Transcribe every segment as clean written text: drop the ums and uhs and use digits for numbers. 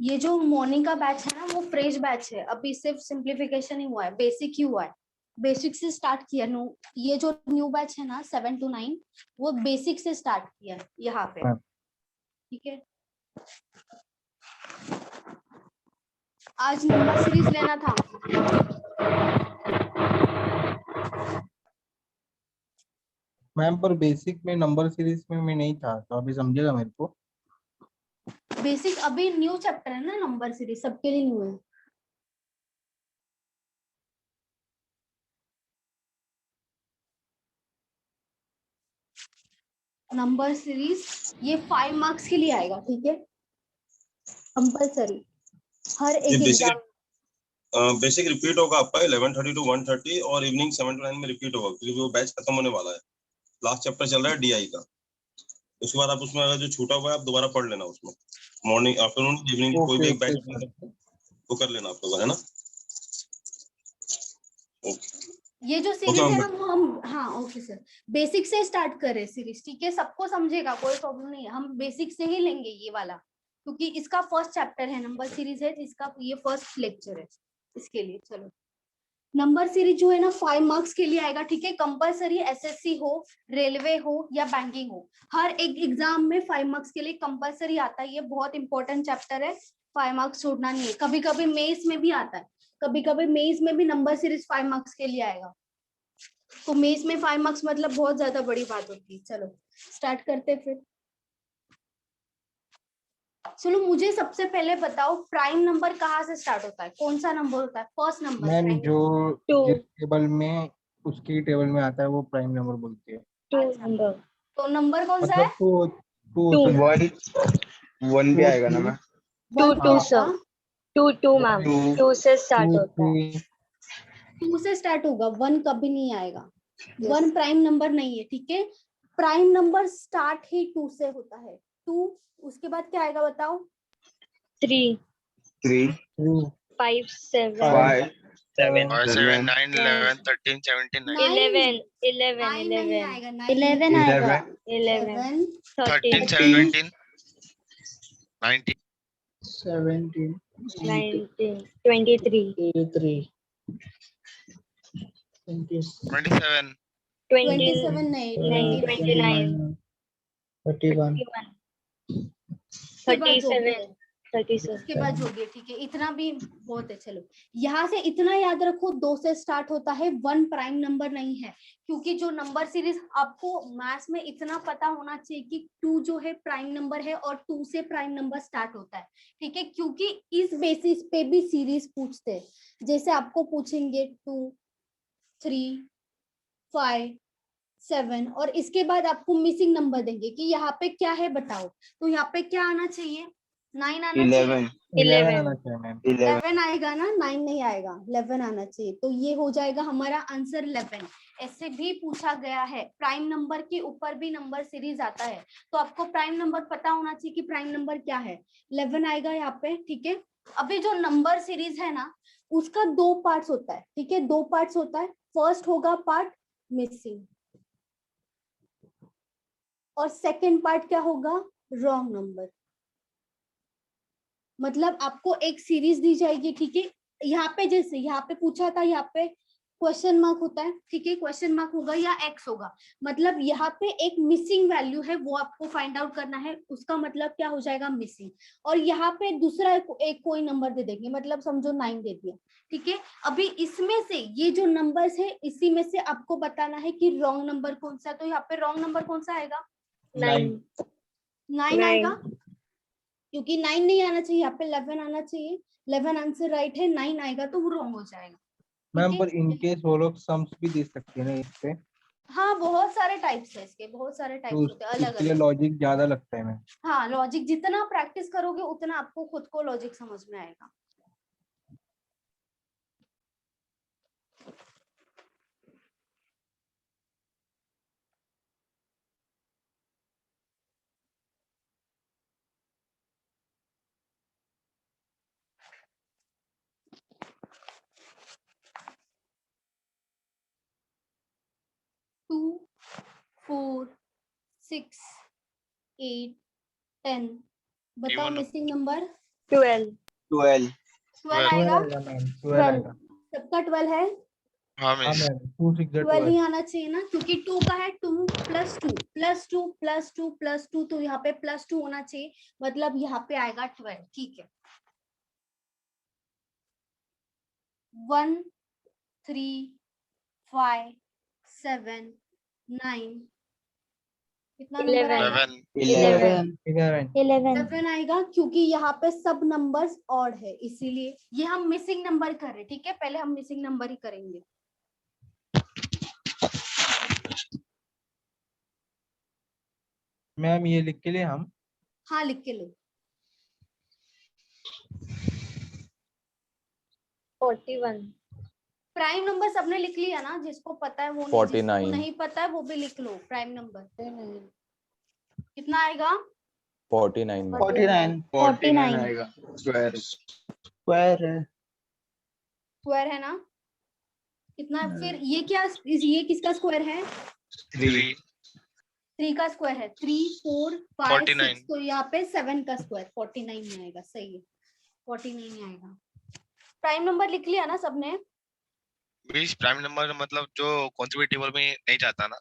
ये जो मॉर्निंग का बैच है ना वो फ्रेश बैच है, अभी सिर्फ सिंप्लीफिकेशन ही हुआ है, बेसिक ही हुआ है, बेसिक से स्टार्ट किया। नो, ये जो न्यू बैच है ना 7 to 9 वो बेसिक से स्टार्ट किया है यहाँ पे, ठीक है। आज नंबर सीरीज लेना था। मैम पर बेसिक में नंबर सीरीज में मैं नहीं था, तो अभी समझेगा मेरे को। बेसिक अभी न्यू चैप्टर है ना, नंबर सीरीज सबके लिए न्यू है। नंबर सीरीज ये 5 मार्क्स के लिए आएगा, ठीक है, कंपलसरी हर ये एक एग्जाम। बेसिक रिपीट होगा आपका 11:30 to 1:30 और इवनिंग 7 to 9 में रिपीट होगा, क्योंकि वो बैच खत्म होने वाला है। लास्ट चैप्टर चल रहा है डीआई का। उसके बाद आप उसमें अगर जो छूटा हुआ है आप दोबारा पढ़ लेना उसमें, मॉर्निंग आफ्टरनून इवनिंग कोई भी एक बैच वो कर लेना आप लोग, है ना। ये जो सीरीज है ना वो हम, हाँ ओके सर, बेसिक से स्टार्ट कर रहे सीरीज, ठीक है, सबको समझेगा, कोई प्रॉब्लम नहीं है, हम बेसिक से ही लेंगे ये वाला, क्योंकि इसका फर्स्ट चैप्टर है, नंबर सीरीज है, इसका ये फर्स्ट लेक्चर है इसके लिए। चलो, नंबर सीरीज जो है ना 5 मार्क्स के लिए आएगा, ठीक है, कंपलसरी, एसएससी हो, रेलवे हो या बैंकिंग हो, हर एक एग्जाम में 5 मार्क्स के लिए कंपलसरी आता है। ये बहुत इंपॉर्टेंट चैप्टर है, 5 मार्क्स छोड़ना नहीं है। कभी कभी मेंस में भी आता है, कभी कभी मेंस में भी नंबर सीरीज 5 मार्क्स के लिए आएगा, तो मेंस में 5 मार्क्स मतलब बहुत ज्यादा बड़ी बात होती है। चलो स्टार्ट करते फिर। चलो मुझे सबसे पहले बताओ, प्राइम नंबर कहाँ से स्टार्ट होता है, कौन सा नंबर होता है फर्स्ट नंबर? मैम जो टू। जिस टेबल में उसकी टेबल में आता है वो प्राइम नंबर बोलती है। To number. तो नंबर कौन सा है? मतलब टू टू टू। वन भी आएगा ना ma'am? Two sir, two ma'am, two से स्टार्ट होता है, है। टू से स्टार्ट होगा, वन कभी नहीं आएगा, वन प्राइम नंबर नहीं है, ठीक है। प्राइम नंबर स्टार्ट ही टू से होता है, टू, उसके बाद क्या आएगा बताओ? थ्री, 3, 5, 7, 5, 7, 7, 9, 11, 13, 17, 19, 11, 11 आएगा, 11, 13, 13, 17, 19, 17, 19, 23, 23, 27, 27 नहीं, 29, 31, 37, 37 उसके बाद जो भी, ठीक है, इतना भी बहुत है। चलो यहाँ से इतना याद रखो, दो से स्टार्ट होता है, वन प्राइम नंबर नहीं है, क्योंकि जो नंबर सीरीज आपको मैथ्स में इतना पता होना चाहिए कि टू जो है प्राइम नंबर है और टू से प्राइम नंबर स्टार्ट होता है, ठीक है, क्योंकि इस बेसिस पे भी सीरीज पूछते हैं, जैसे आपको पूछेंगे 2, 3, 5, 7 और इसके बाद आपको मिसिंग नंबर देंगे कि यहाँ पे क्या है बताओ, तो यहाँ पे क्या आना चाहिए? 9 आना चाहिए, 11 आएगा ना, 9 नहीं आएगा, 11 आना चाहिए, तो ये हो जाएगा हमारा आंसर 11। ऐसे भी पूछा गया है, प्राइम नंबर के ऊपर भी नंबर सीरीज आता है, तो आपको प्राइम नंबर पता होना चाहिए कि प्राइम नंबर क्या है, 11 आएगा यहाँ पे, ठीक है। अभी जो नंबर सीरीज है ना उसका दो पार्ट्स होता है, ठीक है, दो पार्ट्स होता है, फर्स्ट होगा पार्ट मिसिंग और सेकेंड पार्ट क्या होगा? Wrong number. मतलब आपको एक सीरीज दी जाएगी, ठीक है, यहाँ पे जैसे यहाँ पे पूछा था, यहाँ पे क्वेश्चन मार्क होता है, ठीक है, क्वेश्चन मार्क होगा या एक्स होगा, मतलब यहाँ पे एक मिसिंग वैल्यू है वो आपको फाइंड आउट करना है, उसका मतलब क्या हो जाएगा? मिसिंग। और यहाँ पे दूसरा एक कोई नंबर दे देंगे, मतलब समझो 9 दे दिया, ठीक है। अभी इसमें से ये जो नंबर्स है इसी में से आपको बताना है कि रॉन्ग नंबर कौन सा है, तो यहाँ पे रॉन्ग नंबर कौन सा आएगा? 9 आएगा, क्योंकि 9 नहीं आना चाहिए, यहाँ पे 11 आना चाहिए, 11 आंसर राइट है, 9 आएगा तो वो रॉन्ग हो जाएगा। मैम पर इनकेस वो लोग सम्स भी दे सकते हैं ना इस पे? हाँ बहुत सारे टाइप्स है इसके, बहुत सारे टाइप्स तो होते हैं अलग इसके लिए अलग। लॉजिक ज्यादा लगता है मैम। हाँ लॉजिक जितना प्रैक्टिस करोगे उतना आपको खुद को लॉजिक समझ में आएगा। टू, 4, 6, 8, 10 बताओ Even मिसिंग नंबर? 12. 12. 12 12 आएगा, आएगा मैम, 12 आएगा। सबका 12 है, हाँ हाँ मिस। मैम, 2 6 12 ही 12। आना चाहिए ना, क्योंकि 2 का है 2 प्लस 2 प्लस 2 प्लस 2 प्लस 2, तो यहाँ पे प्लस 2 होना चाहिए, मतलब यहाँ पे आएगा 12। ठीक है, 1 3 5 7 9, कितना नंबर 11. आएगा? 11 11. 11। 7 आएगा, क्योंकि यहाँ पे सब नंबर्स ऑड है, इसीलिए ये हम मिसिंग नंबर कर रहे हैं। ठीक है, पहले हम मिसिंग नंबर ही करेंगे। मैम ये लिख के लिए हम। हाँ, लिख के लो। 41. प्राइम नंबर सबने लिख लिया ना, जिसको पता है वो नहीं, 49. जिसको नहीं पता है वो भी लिख लो। प्राइम नंबर कितना आएगा? 49 मैम। 49. 49 आएगा। स्क्वायर है। स्क्वायर है ना, कितना? फिर ये क्या, ये किसका स्क्वायर है? 3 3 का स्क्वायर है, 3 4 5 6, 49. तो यहाँ पे 7 का स्क्वायर 49 में आएगा। सही है, 49 में आएगा। प्राइम नंबर लिख लिया ना सबने? मिस प्राइम नंबर मतलब जो कौन सी भी टेबल में नहीं जाता ना। जो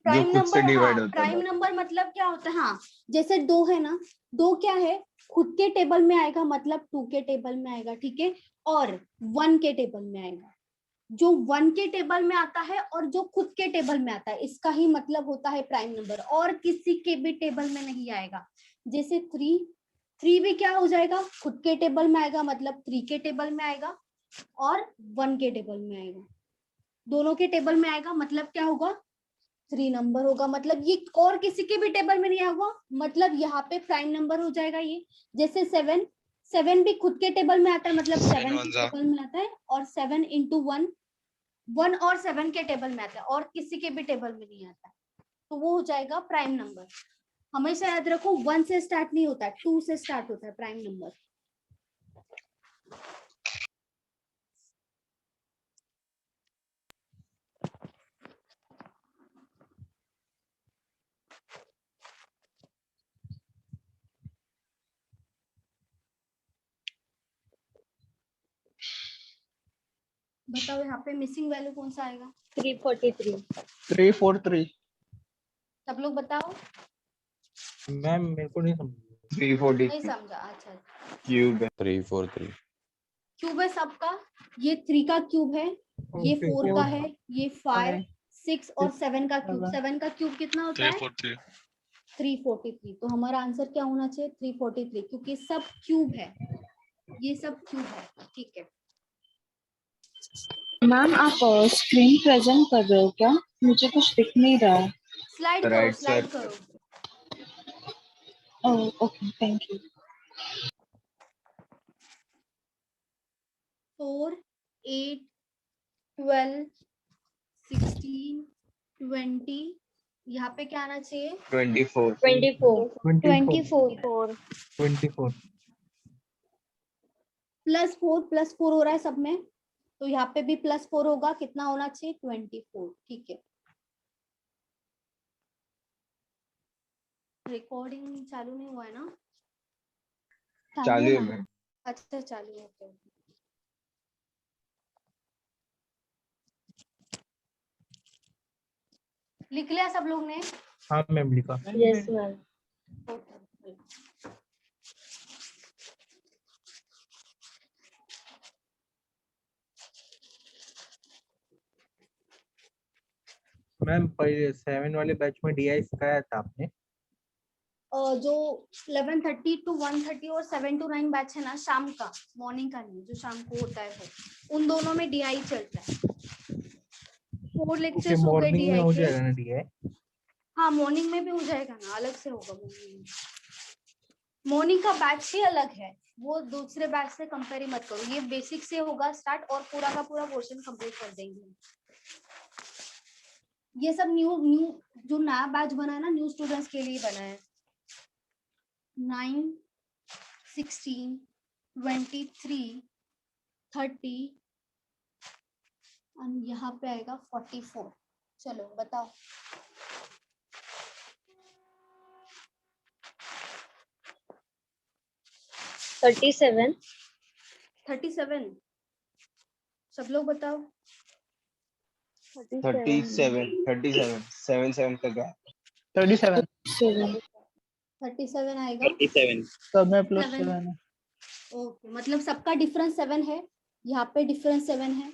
प्राइम खुद से नंबर, डिवाइड हाँ, होता प्राइम है। नंबर मतलब क्या होता है? हाँ, जैसे 2 है ना, 2 क्या है? खुद के टेबल में आएगा, मतलब 2 के टेबल में आएगा। ठीक है, और 1 के टेबल में आएगा। जो 1 के टेबल में आता है और जो खुद के टेबल में आता है, इसका ही मतलब होता है प्राइम नंबर, और किसी के भी टेबल में नहीं आएगा। जैसे 3 भी क्या हो जाएगा? खुद के टेबल में आएगा, मतलब 3 के टेबल में आएगा, और 1 के टेबल में आएगा। दोनों के टेबल में आएगा, मतलब क्या होगा? 3 नंबर होगा, मतलब ये और किसी के भी टेबल में नहीं आएगा, मतलब यहाँ पे प्राइम नंबर हो जाएगा ये। जैसे 7 भी खुद के टेबल में आता है, मतलब 7 के टेबल में आता है, और 7 इंटू 1 और 7 के टेबल में आता है, और किसी के भी टेबल में नहीं आता है, तो वो हो जाएगा प्राइम नंबर। हमेशा याद रखो, 1 से स्टार्ट नहीं होता है, 2 से स्टार्ट होता है प्राइम नंबर। बताओ यहाँ पे मिसिंग वैल्यू कौन सा आएगा? 343. 343. सब लोग बताओ। मैम मेरे को नहीं समझ। 343 नहीं समझा? अच्छा, क्यूब है। 343। क्यूब है सबका। ये 3 का क्यूब है, ये 4 का है, ये 5 6 और 7 का क्यूब। 7 का क्यूब कितना होता है? 343 343। तो हमारा आंसर क्या होना चाहिए? 343, क्योंकि सब क्यूब है, ये सब क्यूब है। ठीक है, मैम आप स्क्रीन प्रेजेंट कर रहे हो क्या? मुझे कुछ दिख नहीं रहा है। स्लाइड करो, Right, स्लाइड sir. करो। Oh okay, thank you. 4 8 12 16 20, यहाँ पे क्या आना चाहिए? 24. 24. 24 24 प्लस 4 हो रहा है सब में, तो यहाँ पे भी +4 होगा। कितना होना चाहिए? 24। ठीक है, रिकॉर्डिंग चालू नहीं हुआ है ना? चालू है मैम। अच्छा, चालू है तो लिख लिया सब लोग ने? हाँ मैम लिखा। Yes, ma'am. मैम पहले 7 वाले बैच में डीआई सिखाया था आपने? जो 11:30 to 1:30 और 7 to 9 बैच है ना, शाम का, मॉर्निंग का नहीं, जो शाम को होता है वो, उन दोनों में डीआई चलता है। 4 लेक्चर्स हो गए मॉर्निंग में डीआई हो के। जाएगा ना डीआई? हाँ, मॉर्निंग में भी हो जाएगा ना, अलग से होगा मॉर्निंग में। मॉर्निंग का बैच ही अलग है, वो दूसरे बैच से कंपेयर ही मत करो। ये बेसिक से होगा स्टार्ट, और पूरा का पूरा पोर्शन कंप्लीट कर देंगे। ये सब न्यू जो नया बैच बना है ना, न्यू स्टूडेंट्स के लिए बना है। 9 16 23 30 और यहाँ पे आएगा 44। चलो बताओ। 37. 37 सब लोग बताओ। 37 7 का गैप 37 7. 37 आएगा। 37 सब में प्लस 7 7 है। ओके, मतलब सबका डिफरेंस 7 है। यहाँ पे डिफरेंस 7 है,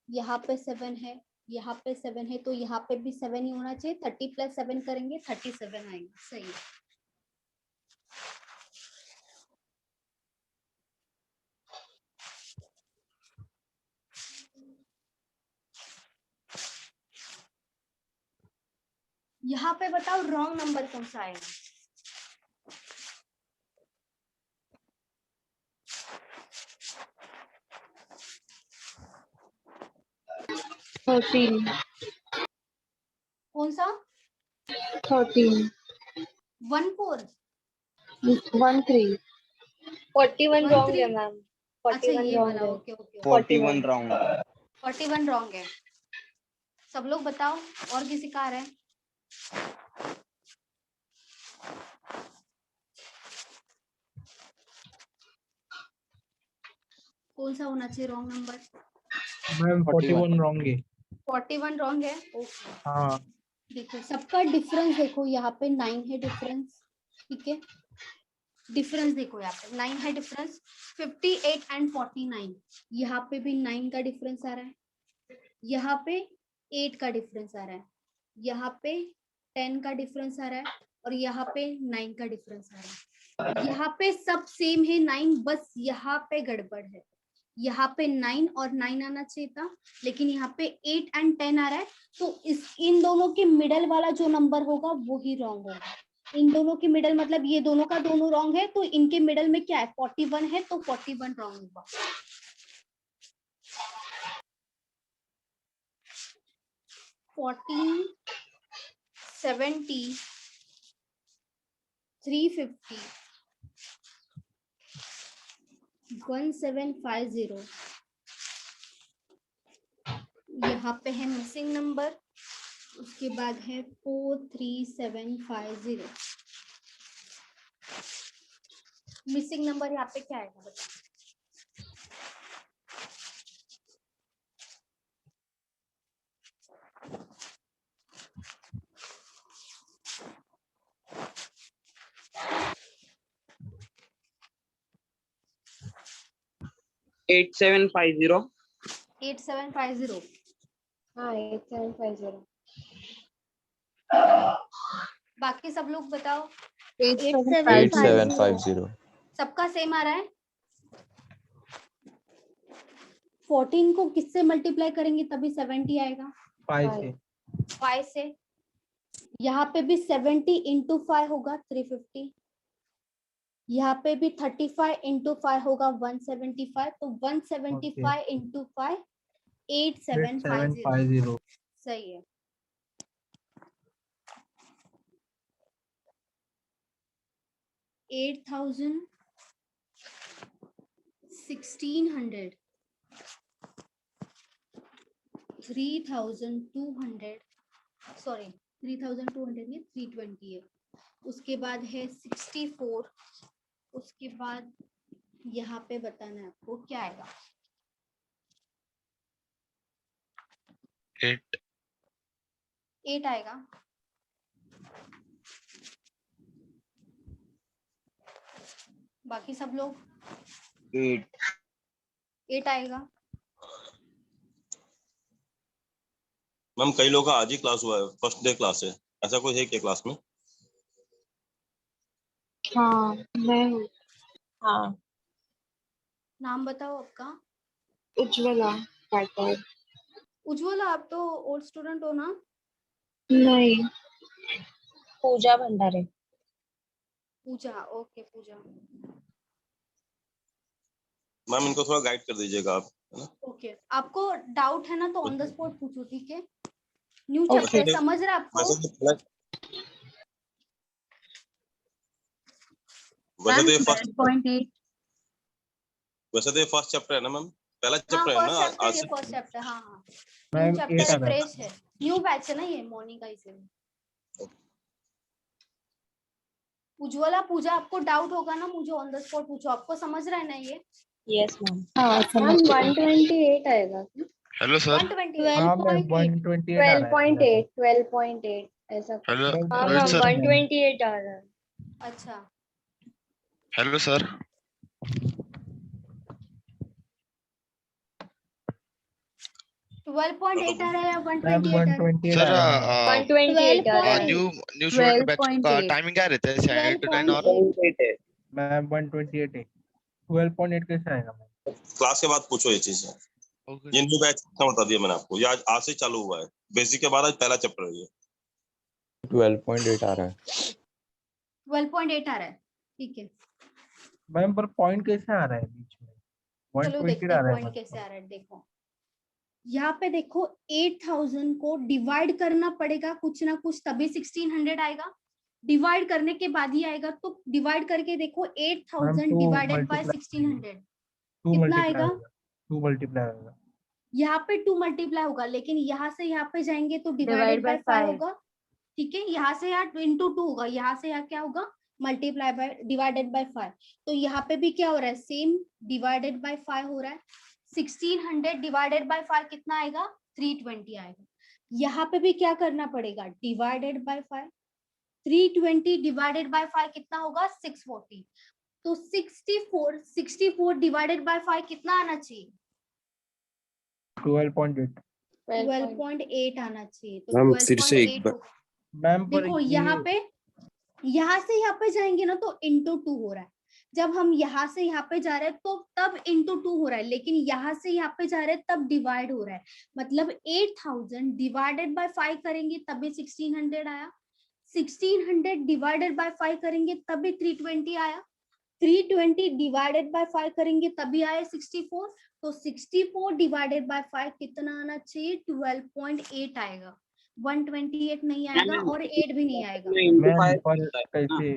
यहाँ पे 7 है, यहाँ पे 7 है, तो यहाँ पे भी 7 ही होना चाहिए। 30 + 7 करेंगे 37 आएगा। सही है। यहाँ पे बताओ रॉन्ग नंबर कौन सा आएगा। 13. कौन सा? 13. 14। 13. 41 wrong है मैम. अच्छा 41 ये wrong वाला। है. Okay okay. 41 राउंड 41 रॉन्ग है। सब लोग बताओ, और किसी का आ रहा है? कौन सा होना चाहिए रॉन्ग नंबर? मैम 41 रॉन्ग है। 41 रॉन्ग है। ओके, हाँ देखो सबका डिफरेंस देखो, यहाँ पे 9 है डिफरेंस। ठीक है, डिफरेंस देखो यहाँ पे 9 है डिफरेंस। 58 एंड 49, यहाँ पे भी 9 का डिफरेंस आ रहा है, यहाँ पे 8 का डिफरेंस आ रहा है, यहाँ पे 10 का डिफरेंस आ रहा है, और यहाँ पे 9 का डिफरेंस आ रहा है। यहाँ पे सब सेम है 9, बस यहाँ पे गड़बड़ है। यहाँ पे 9 और 9 आना चाहिए था, लेकिन यहाँ पे 8 एंड 10 आ रहा है। तो इन दोनों के मिडल वाला जो नंबर होगा वो ही रॉन्ग होगा। इन दोनों के मिडल मतलब ये दोनों का दोनों रॉन्ग है, तो इनके मिडल में क्या है? 41 है, तो 41 रॉन्ग होगा। $14, $70, $350, $1750। यहाँ पे है मिसिंग नंबर, उसके बाद है 43750। मिसिंग नंबर यहाँ पे क्या आएगा बताओ? Eight seven five zero 8750। हाँ 8750. बाकी सब लोग बताओ। 8750 सबका सेम आ रहा है। 14 को किससे मल्टीप्लाई करेंगे तभी 70 आएगा? 5 से। 5 से। यहाँ पे भी 70 इंटू 5 होगा 350। यहाँ पे भी 35 इंटू 5 होगा 175। तो 175 इंटू 5 8750। 8750। सही है। $8,000, $1,600, $3,200, सॉरी 3,200 नहीं 320 है। उसके बाद है 64। उसके बाद यहाँ पे बताना है आपको क्या आएगा। 8 आएगा। बाकी सब लोग 8 आएगा। मैम कई लोगों का आज ही क्लास हुआ है, फर्स्ट डे क्लास है, ऐसा कोई है क्या क्लास में? हाँ मैं हूँ. हाँ नाम बताओ आपका। उज्ज्वला पाठक. उज्ज्वला, आप तो ओल्ड स्टूडेंट हो ना? नहीं. पूजा भंडारे. पूजा, ओके पूजा। मैम इनको थोड़ा गाइड कर दीजिएगा आप, है ना? ओके, आपको डाउट है ना तो ऑन द स्पॉट पूछो, ठीक है? New Okay. चैप्टर समझ रहे आपको? वैसे तो ये फर्स्ट 12.8। वैसे तो ये फर्स्ट चैप्टर है ना मैम, पहला हाँ चैप्टर है ना फर्स्ट चैप्टर, आज ये से। First chapter. हाँ हाँ, मैम, न्यू चैप्टर 8 आ रहा है। फ्रेश है, न्यू बैच है ना ये, मॉर्निंग का इसे। उज्ज्वला पूजा आपको डाउट होगा ना, मुझे ऑन द स्पॉट पूछो, आपको समझ रहा है ना ये? Yes ma'am. हाँ मैम समझ 128 आएगा। Hello sir. 128 हाँ मैम 128 आ रहा है मेरा तो। 12.8 ऐसा कुछ। हेलो मैं हाँ वही मैम रोहित बोल सर। रहा हूँ। 128 आ रहा है। अच्छा, हेलो सर। 12.8 आ रहा है या मैम 128 आ रहा है? 128 सर आ रहा है मेरा। 128 आ रहा है। न्यू न्यू स्टूडेंट बैच का 12.8 टाइमिंग क्या रहता है? 7 to 9 और 12.8 मैम 128 है। 12.8 कैसे आएगा मैम? क्लास के बाद पूछो ये चीज। ओके। ये न्यू बैच का बता दिया मैंने आपको, ये आज से चालू हुआ है। बेसिक के बाद आज पहला चैप्टर है ये। 12.8 आ रहा है। 12.8 आ रहा है, ठीक है। मैम पर पॉइंट कैसे आ रहा है बीच में? चलो 120 देखते आ हैं रहा है पॉइंट मैम। कैसे आ रहा है। देखो यहाँ पे देखो 8000 को डिवाइड करना पड़ेगा कुछ ना कुछ, तभी 1600 आएगा। डिवाइड करने के बाद ही आएगा, तो डिवाइड करके देखो मैम 8000 2 डिवाइडेड बाय मल्टीप्लाई 1600 2 कितना मल्टीप्लाई आएगा? होगा। 2 मल्टीप्लाई होगा। यहाँ पे 2 मल्टीप्लाई होगा, लेकिन यहाँ से यहाँ पे जाएंगे तो Divide डिवाइडेड by बाय 5 5 होगा। ठीक है, यहाँ से यहाँ इंटू 2 होगा, यहाँ से यहाँ क्या होगा? Multiply by divided by 5। तो यहाँ पे भी क्या हो रहा है? सेम डिवाइडेड बाय 5 हो रहा है। 1600 डिवाइडेड बाय 5 कितना आएगा? 320 आएगा। यहाँ पे भी क्या करना पड़ेगा? Divided by 5। 320 डिवाइडेड बाय 5 कितना होगा? 640। तो 64 डिवाइडेड बाय 5 कितना आना चाहिए? 12.8। 12.8 आना चाहिए। तो मैम फिर से एक 12.8 बार। होगा। मैम पर देखो ये यहाँ से यहाँ पे जाएंगे ना तो इंटू 2 हो रहा है। जब हम यहाँ से यहाँ पे जा रहे हैं तो तब इंटू 2 हो रहा है, लेकिन यहाँ से यहाँ पे जा रहे हैं तब डिवाइड हो रहा है। मतलब 8000 डिवाइडेड बाय 5 करेंगे तभी 1600 आया। 1600 डिवाइडेड बाय 5 करेंगे तभी 320 आया। 320 डिवाइडेड बाय 5 करेंगे तभी आए 64। तो 64 डिवाइडेड बाय 5 कितना आना चाहिए? 12.8 आएगा। 128 नहीं आएगा और 8 भी नहीं आएगा। मैम पर कैसे?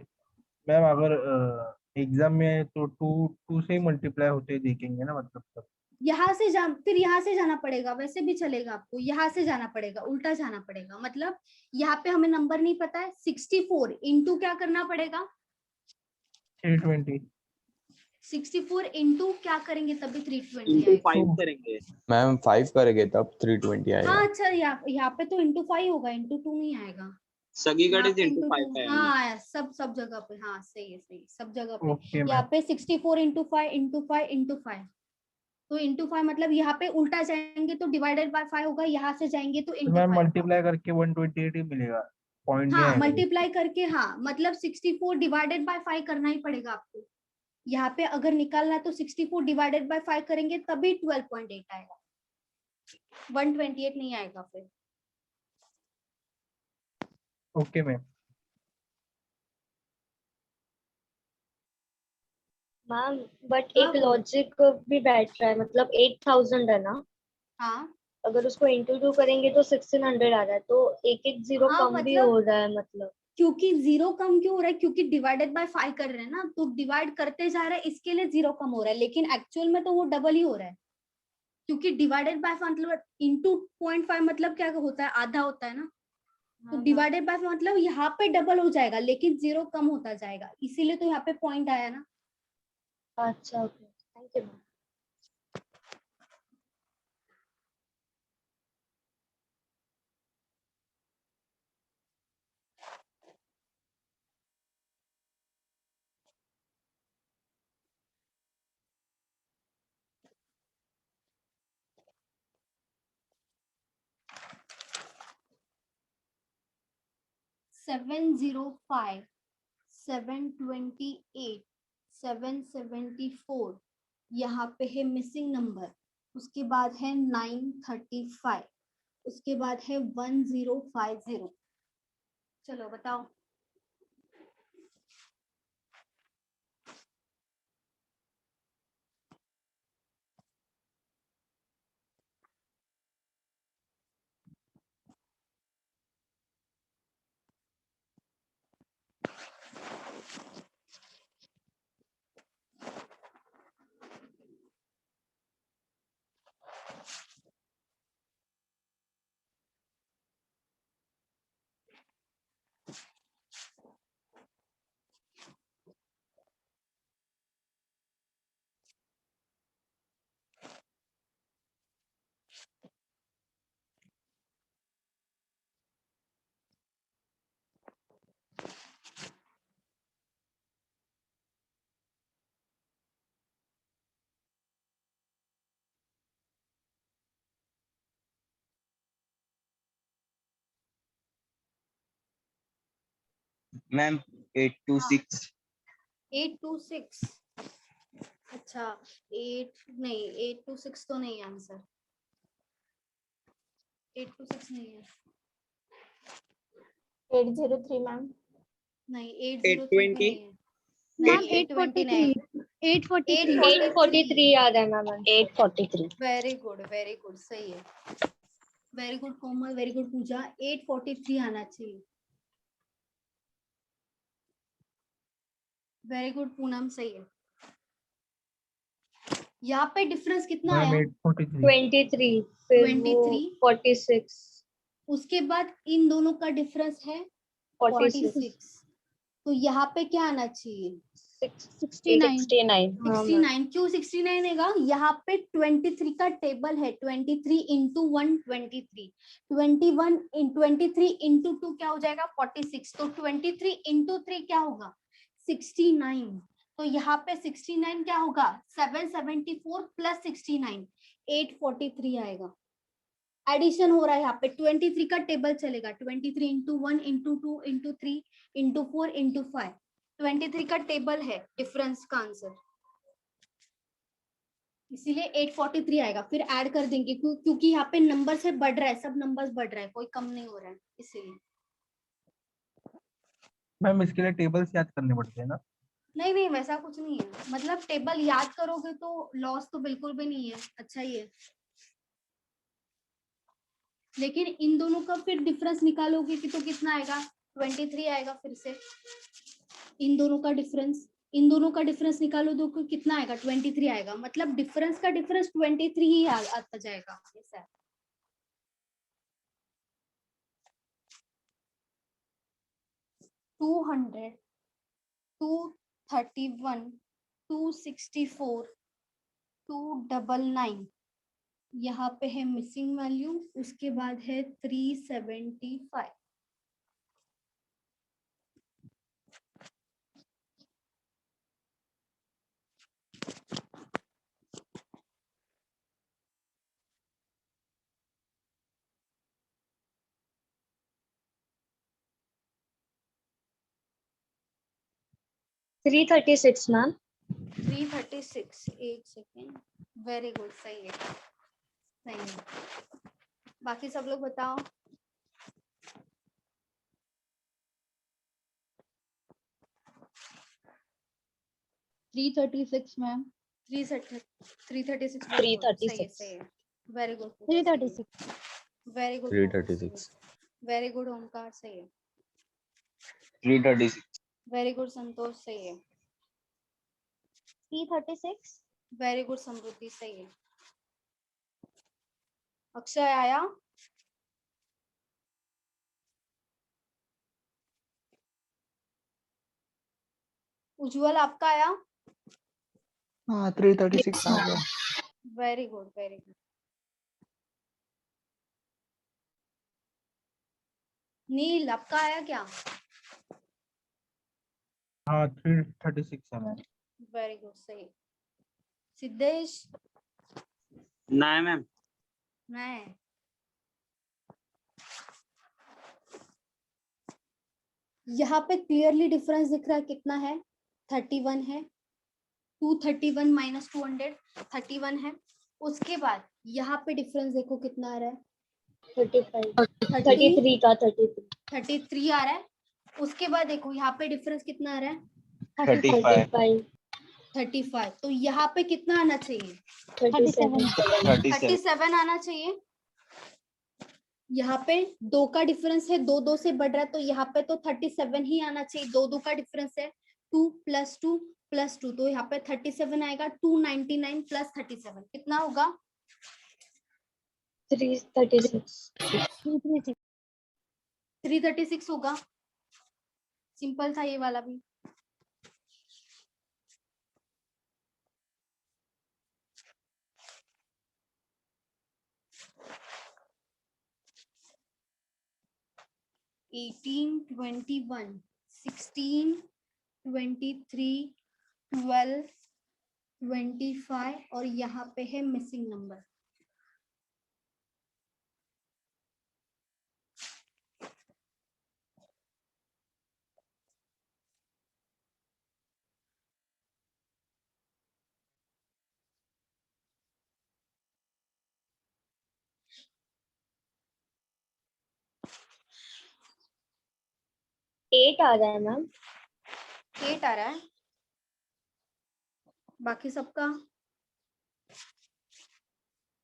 मैम अगर एग्जाम में है तो 2 से ही मल्टीप्लाई होते देखेंगे ना, मतलब तब। फिर यहाँ से जाना पड़ेगा, वैसे भी चलेगा आपको। यहाँ से जाना पड़ेगा, उल्टा जाना पड़ेगा। मतलब यहाँ पे हमें नंबर नहीं पता है। 64 इंटू क्या करना पड़ेगा? 320। 64 इंटू क्या करेंगे तभी 320 इंटू आएगा। 5 करेंगे। मैम 5 करेंगे तब 320 आएगा। हाँ अच्छा, यहाँ पे तो इंटू 5 होगा, इंटू 2 नहीं आएगा। सगळीकडे यहाँ पे इंटू इंटू 5 टू, आहे हाँ सब जगह पे, हाँ सही है सही, सब जगह पे। ओके यहाँ मैम। पे 64 इंटू 5 इंटू 5 इंटू 5। तो इंटू 5 मतलब यहाँ पे उल्टा जाएंगे तो डिवाइडेड बाय 5 होगा, यहाँ से जाएंगे तो तो इंटू मैम 5 होगा। मल्टीप्लाई करके 128 ही मिलेगा, पॉइंट नहीं हाँ आएगा। मल्टीप्लाई करके, हाँ मतलब 64 डिवाइडेड बाय 5 करना ही पड़ेगा आपको। यहाँ पे अगर निकालना है तो 64 डिवाइडेड बाय 5 करेंगे तभी 12.8 आएगा। 128 नहीं आएगा फिर। Okay ma'am. मैम बट हाँ, एक बोलो। लॉजिक भी बैठ रहा है, मतलब 8000 है ना, हाँ अगर उसको इंटू 2 करेंगे तो 1600 आ रहा है, तो एक एक जीरो हाँ, कम भी हो रहा है मतलब। क्योंकि जीरो कम क्यों हो रहा है? क्योंकि डिवाइडेड बाय 5 कर रहे हैं ना, तो डिवाइड करते जा रहे हैं, इसके लिए जीरो कम हो रहा है, लेकिन एक्चुअल में तो वो डबल ही हो रहा है। क्योंकि डिवाइडेड बाय मतलब इंटू 0.5 मतलब क्या होता है? आधा होता है ना। तो डिवाइडेड बाय मतलब यहाँ पे डबल हो जाएगा, लेकिन जीरो कम होता जाएगा, इसीलिए तो यहाँ पे पॉइंट आया ना। अच्छा ओके, थैंक यू मैम। 705, 728, 774, यहाँ पे है मिसिंग नंबर। उसके बाद है 935, उसके बाद है 1050। चलो बताओ। मैम 826 826। अच्छा 826 तो नहीं आंसर, 826 नहीं है। 803 मैम। नहीं 803 भी 820 नहीं है। नहीं 820 नहीं, 843 843 याद है मैम। 843। वेरी गुड सही है। वेरी गुड कोमल, वेरी गुड पूजा। 843 आना चाहिए। वेरी गुड पूनम, सही है। यहाँ पे डिफरेंस कितना मैम आया? 843। 23 फिर 23 46 उसके बाद इन दोनों का डिफरेंस है 46। तो यहाँ पे क्या आना चाहिए? 69। 69। क्यों 69 है? यहाँ पे 23 का टेबल है। 23 इंटू 1 23, 23 इंटू 2 क्या हो जाएगा? 46। तो 23 इंटू 3 क्या होगा? 69। तो यहाँ पे 69 क्या होगा? 774 प्लस 69 843 आएगा। एडिशन हो रहा है यहाँ पे। 23 का टेबल चलेगा। 23 into 1 into 2 into 3 into 4 into 5। 23 का टेबल है डिफरेंस का आंसर, इसीलिए 843 आएगा। फिर ऐड कर देंगे क्योंकि यहाँ पे नंबर से बढ़ रहा है, सब नंबर्स बढ़ रहा है, कोई कम नहीं हो रहा है इसीलिए। मैम इसके लिए टेबल्स याद करने पड़ते हैं ना? नहीं वैसा कुछ नहीं है, मतलब टेबल याद करोगे तो लॉस तो बिल्कुल भी नहीं है, अच्छा ही है। लेकिन इन दोनों का फिर डिफरेंस निकालोगे कि तो कितना आएगा? 23 आएगा। फिर से इन दोनों का डिफरेंस निकालो तो कितना आएगा? 23 आएगा। मतलब डिफरेंस का डिफरेंस 23 ही आता जाएगा। ऐसा 200, 231, 264, 299 यहाँ पे है मिसिंग वैल्यू। उसके बाद है 375। Three 36 ma'am. 336। एक सेकेंड। वेरी गुड, सही है सही है। बाकी सब लोग बताओ। Three 36 ma'am. 336 336। सही है। Very good 336। Very good 336 very good Omkar, सही है। 336 वेरी गुड संतोष, सही है। 336। वेरी गुड समृद्धि, सही है। अक्षय आया? उज्जवल आपका आया? हाँ 336 आ गया। Very good very good. Neel आपका आया क्या? हाँ 336 है मैम। वेरी गुड, सही। सिद्धेश? नहीं मैम। नहीं। यहाँ पे क्लियरली डिफरेंस दिख रहा है, कितना है? 31 है। 231 माइनस 200 31 है। उसके बाद यहाँ पे डिफरेंस देखो कितना आ रहा है? 33 का 33 आ रहा है। उसके बाद देखो यहाँ पे डिफरेंस कितना आ रहा है? 35 35। तो यहाँ पे कितना आना चाहिए? 37 37 आना चाहिए। यहाँ पे 2 का डिफरेंस है, 2 से बढ़ रहा है, तो यहाँ पे तो 37 ही आना चाहिए। 2 का डिफरेंस है। 2 + 2 + 2, तो यहाँ पे 37 आएगा। 299 + 37 कितना होगा? 336 336 होगा। सिंपल था ये वाला भी। एटीन 21 16 23 12 25 और यहाँ पे है मिसिंग नंबर। 8 आ रहा है मैम। 8 आ रहा है, बाकी सबका?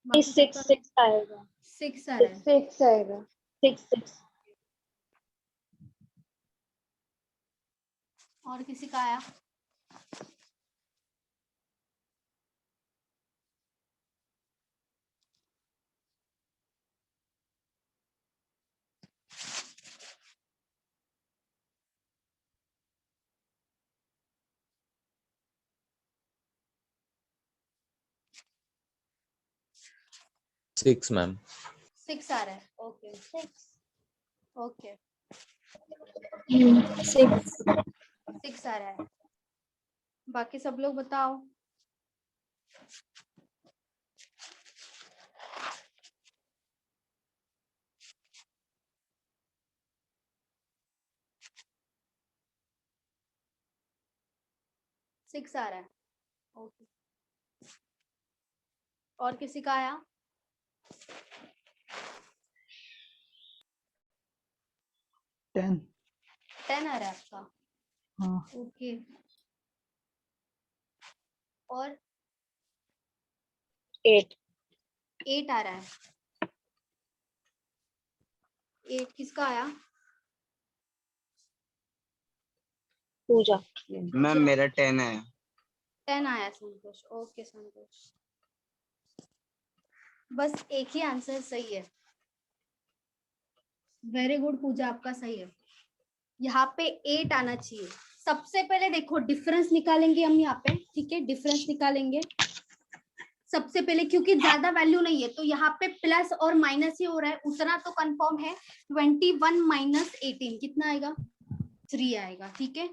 6 आएगा। 6 आ रहा है। 6 आएगा। 6 और किसी का आया? Six ma'am. 6 आ रहा है, ओके। 6 ओके, 6 आ रहा है। बाकी सब लोग बताओ। सिक्स आ रहा है, ओके। और किसी का आया? 10। 10 आ रहा है आपका, हाँ। ओके। और 8 आ रहा है। 8 किसका आया? पूजा। मैम मेरा 10 है। 10 आया संतोष, ओके संतोष। बस एक ही आंसर सही है। वेरी गुड पूजा, आपका सही है। यहाँ पे 8 आना चाहिए। सबसे पहले देखो डिफरेंस निकालेंगे हम यहाँ पे, ठीक है, डिफरेंस निकालेंगे सबसे पहले, क्योंकि ज्यादा वैल्यू नहीं है तो यहाँ पे प्लस और माइनस ही हो रहा है, उतना तो कंफर्म है। 21 माइनस 18 कितना आएगा? 3 आएगा, ठीक है।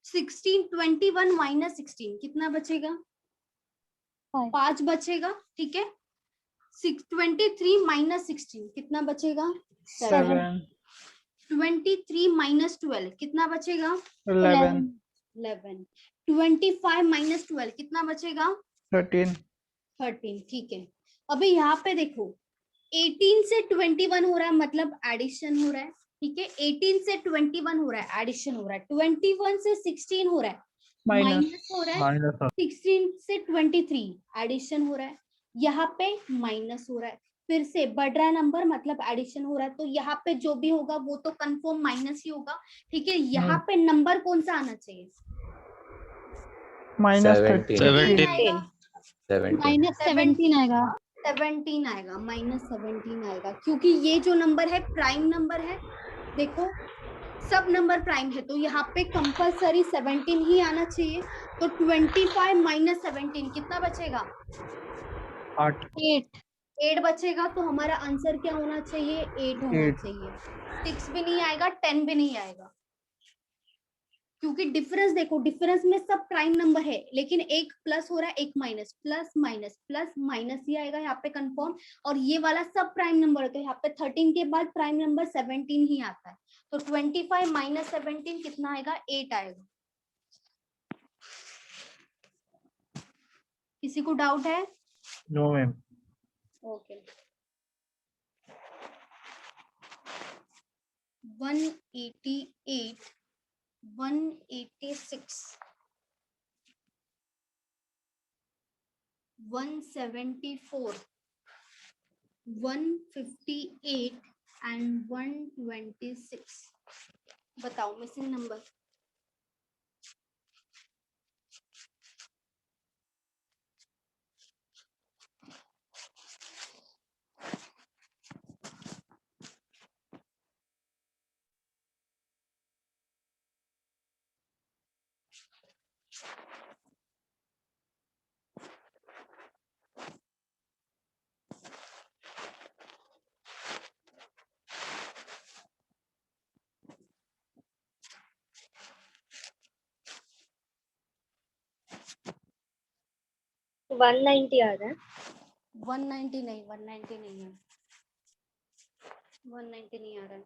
16, 21 माइनस 16 कितना बचेगा? 5 बचेगा, ठीक है। 23 माइनस 16 कितना बचेगा? 7। 23 माइनस 12 कितना बचेगा? 11। 11। 25 माइनस 12 कितना बचेगा? 13। 13, ठीक है। अभी यहाँ पे देखो 18 से 21 हो रहा है, मतलब एडिशन हो रहा है, ठीक है। 18 से 21 हो रहा है, एडिशन हो रहा है। 21 से 16 हो रहा है, माइनस हो रहा है। माइनस 16 से 23 एडिशन हो रहा है, यहाँ पे माइनस हो रहा है। फिर से बढ़ रहा है नंबर, मतलब एडिशन हो रहा है, तो यहाँ पे जो भी होगा वो तो कंफर्म माइनस ही होगा, ठीक है। यहाँ पे नंबर कौन सा आना चाहिए? माइनस 17 आएगा, माइनस 17 आएगा। 17 आएगा, माइनस 17 आएगा, क्योंकि ये जो नंबर है प्राइम नंबर है। देखो सब नंबर प्राइम है, तो यहाँ पे कंपलसरी 17 ही आना चाहिए। तो 25 माइनस 17 कितना बचेगा? 8। 8 बचेगा। तो हमारा आंसर क्या होना चाहिए? 8 होना चाहिए। 6 भी नहीं आएगा, 10 भी नहीं आएगा, क्योंकि डिफरेंस देखो, डिफरेंस में सब प्राइम नंबर है, लेकिन एक प्लस हो रहा है, एक minus, plus minus plus minus ही आएगा यहाँ पे कंफर्म। और ये वाला सब प्राइम नंबर है, तो यहाँ पे 13 के बाद प्राइम नंबर 17 ही आता है। तो 25 माइनस 17 कितना आएगा? 8 आएगा। किसी को डाउट है? No ma'am. ओके। 188, 186, 174, 158 and 126। बताओ मिसिंग नंबर। तो 190 आ रहा है। 190 नहीं, 190 नहीं है, 190 नहीं आ रहा है।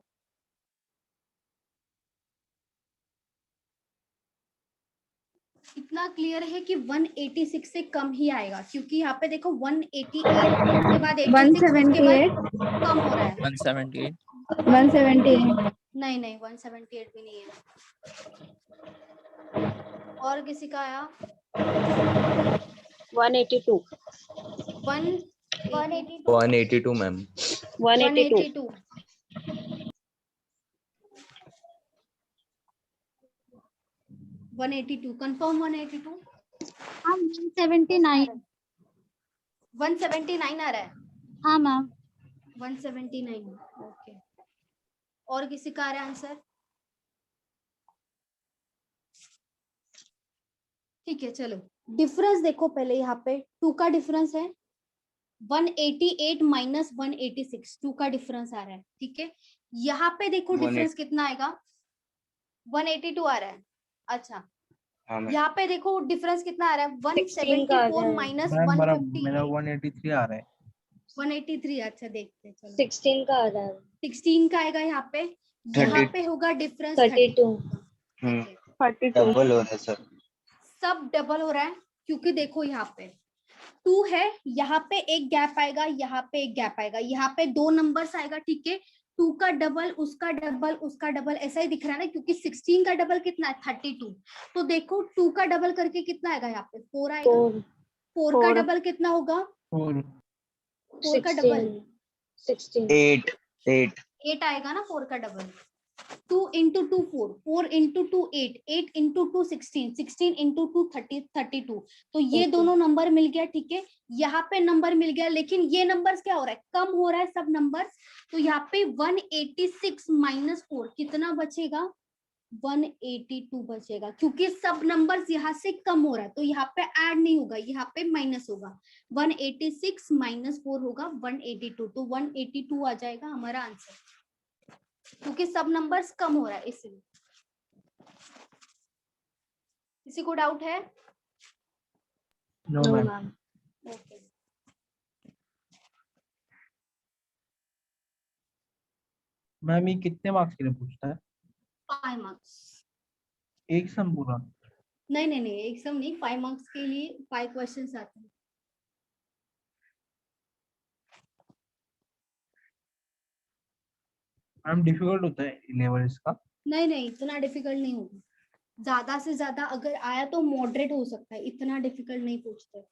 इतना क्लियर है कि 186 से कम ही आएगा, क्योंकि यहाँ पे देखो 188 के बाद 86 उसके बाद कम हो रहा है। 178. 178 नहीं नहीं 178 भी नहीं है। और किसी का आया? 182 182, ma'am. 182 182 कंफर्म 182 हाँ 179. 179 आ रहा है। हाँ मैम. 179 ओके। और किसी का आ रहा है आंसर? ठीक है चलो, डिफरेंस देखो पहले। यहाँ पे 2 का डिफरेंस है, 188 माइनस 186, 2 का डिफरेंस आ रहा है। ठीक है, यहाँ पे देखो डिफरेंस कितना आएगा? 182 आ रहा है। अच्छा, यहाँ पे देखो डिफरेंस कितना आ रहा है? 174 माइनस मैम मेरा 158, 183 आ रहा है। 183। अच्छा देखते हैं, चलो 16 का आ रहा है। 16 का आएगा यहाँ पे। यहाँ पे होगा डिफरेंस 32 डबल हो रहा है सर। सब डबल हो रहा है, क्योंकि देखो यहाँ पे 2 है, यहाँ पे एक गैप आएगा, यहाँ पे एक गैप आएगा, यहाँ पे 2 नंबर्स आएगा। ठीक है, 2 का डबल, उसका डबल, उसका डबल, ऐसा ही दिख रहा है ना, क्योंकि 16 का डबल कितना है? 32। तो देखो 2 का डबल करके कितना आएगा? यहाँ पे 4 आएगा। 4 का डबल कितना होगा? 4 का डबल 8 आएगा ना। 4 का double 2 into 2 4, 4 into 2 8, 8 into 2 16, 16 into 2 32। तो ये दोनों नंबर मिल गया। ठीक है, यहाँ पे नंबर मिल गया, लेकिन ये नंबर्स क्या हो रहा है? कम हो रहा है सब नंबर्स। तो यहाँ पे 186 माइनस 4 कितना बचेगा? 182 बचेगा, क्योंकि सब नंबर्स यहाँ से कम हो रहा है, तो यहाँ पे ऐड नहीं होगा, यहाँ पे माइनस होगा। 186 माइनस 4 होगा 182, तो 182 आ जाएगा हमारा आंसर, क्योंकि सब नंबर्स कम हो रहा है इसलिए। किसी को डाउट है? No ma'am. ओके, मैम ये कितने मार्क्स के लिए पूछता है? 5 मार्क्स। एक सम पूरा? नहीं नहीं नहीं, एक सम नहीं, 5 मार्क्स के लिए 5 क्वेश्चंस आते हैं। मैम डिफिकल्ट होता है लेवल इसका? नहीं नहीं, इतना डिफिकल्ट नहीं होगा। ज्यादा से ज्यादा अगर आया तो मॉडरेट हो सकता है, इतना डिफिकल्ट नहीं पूछते।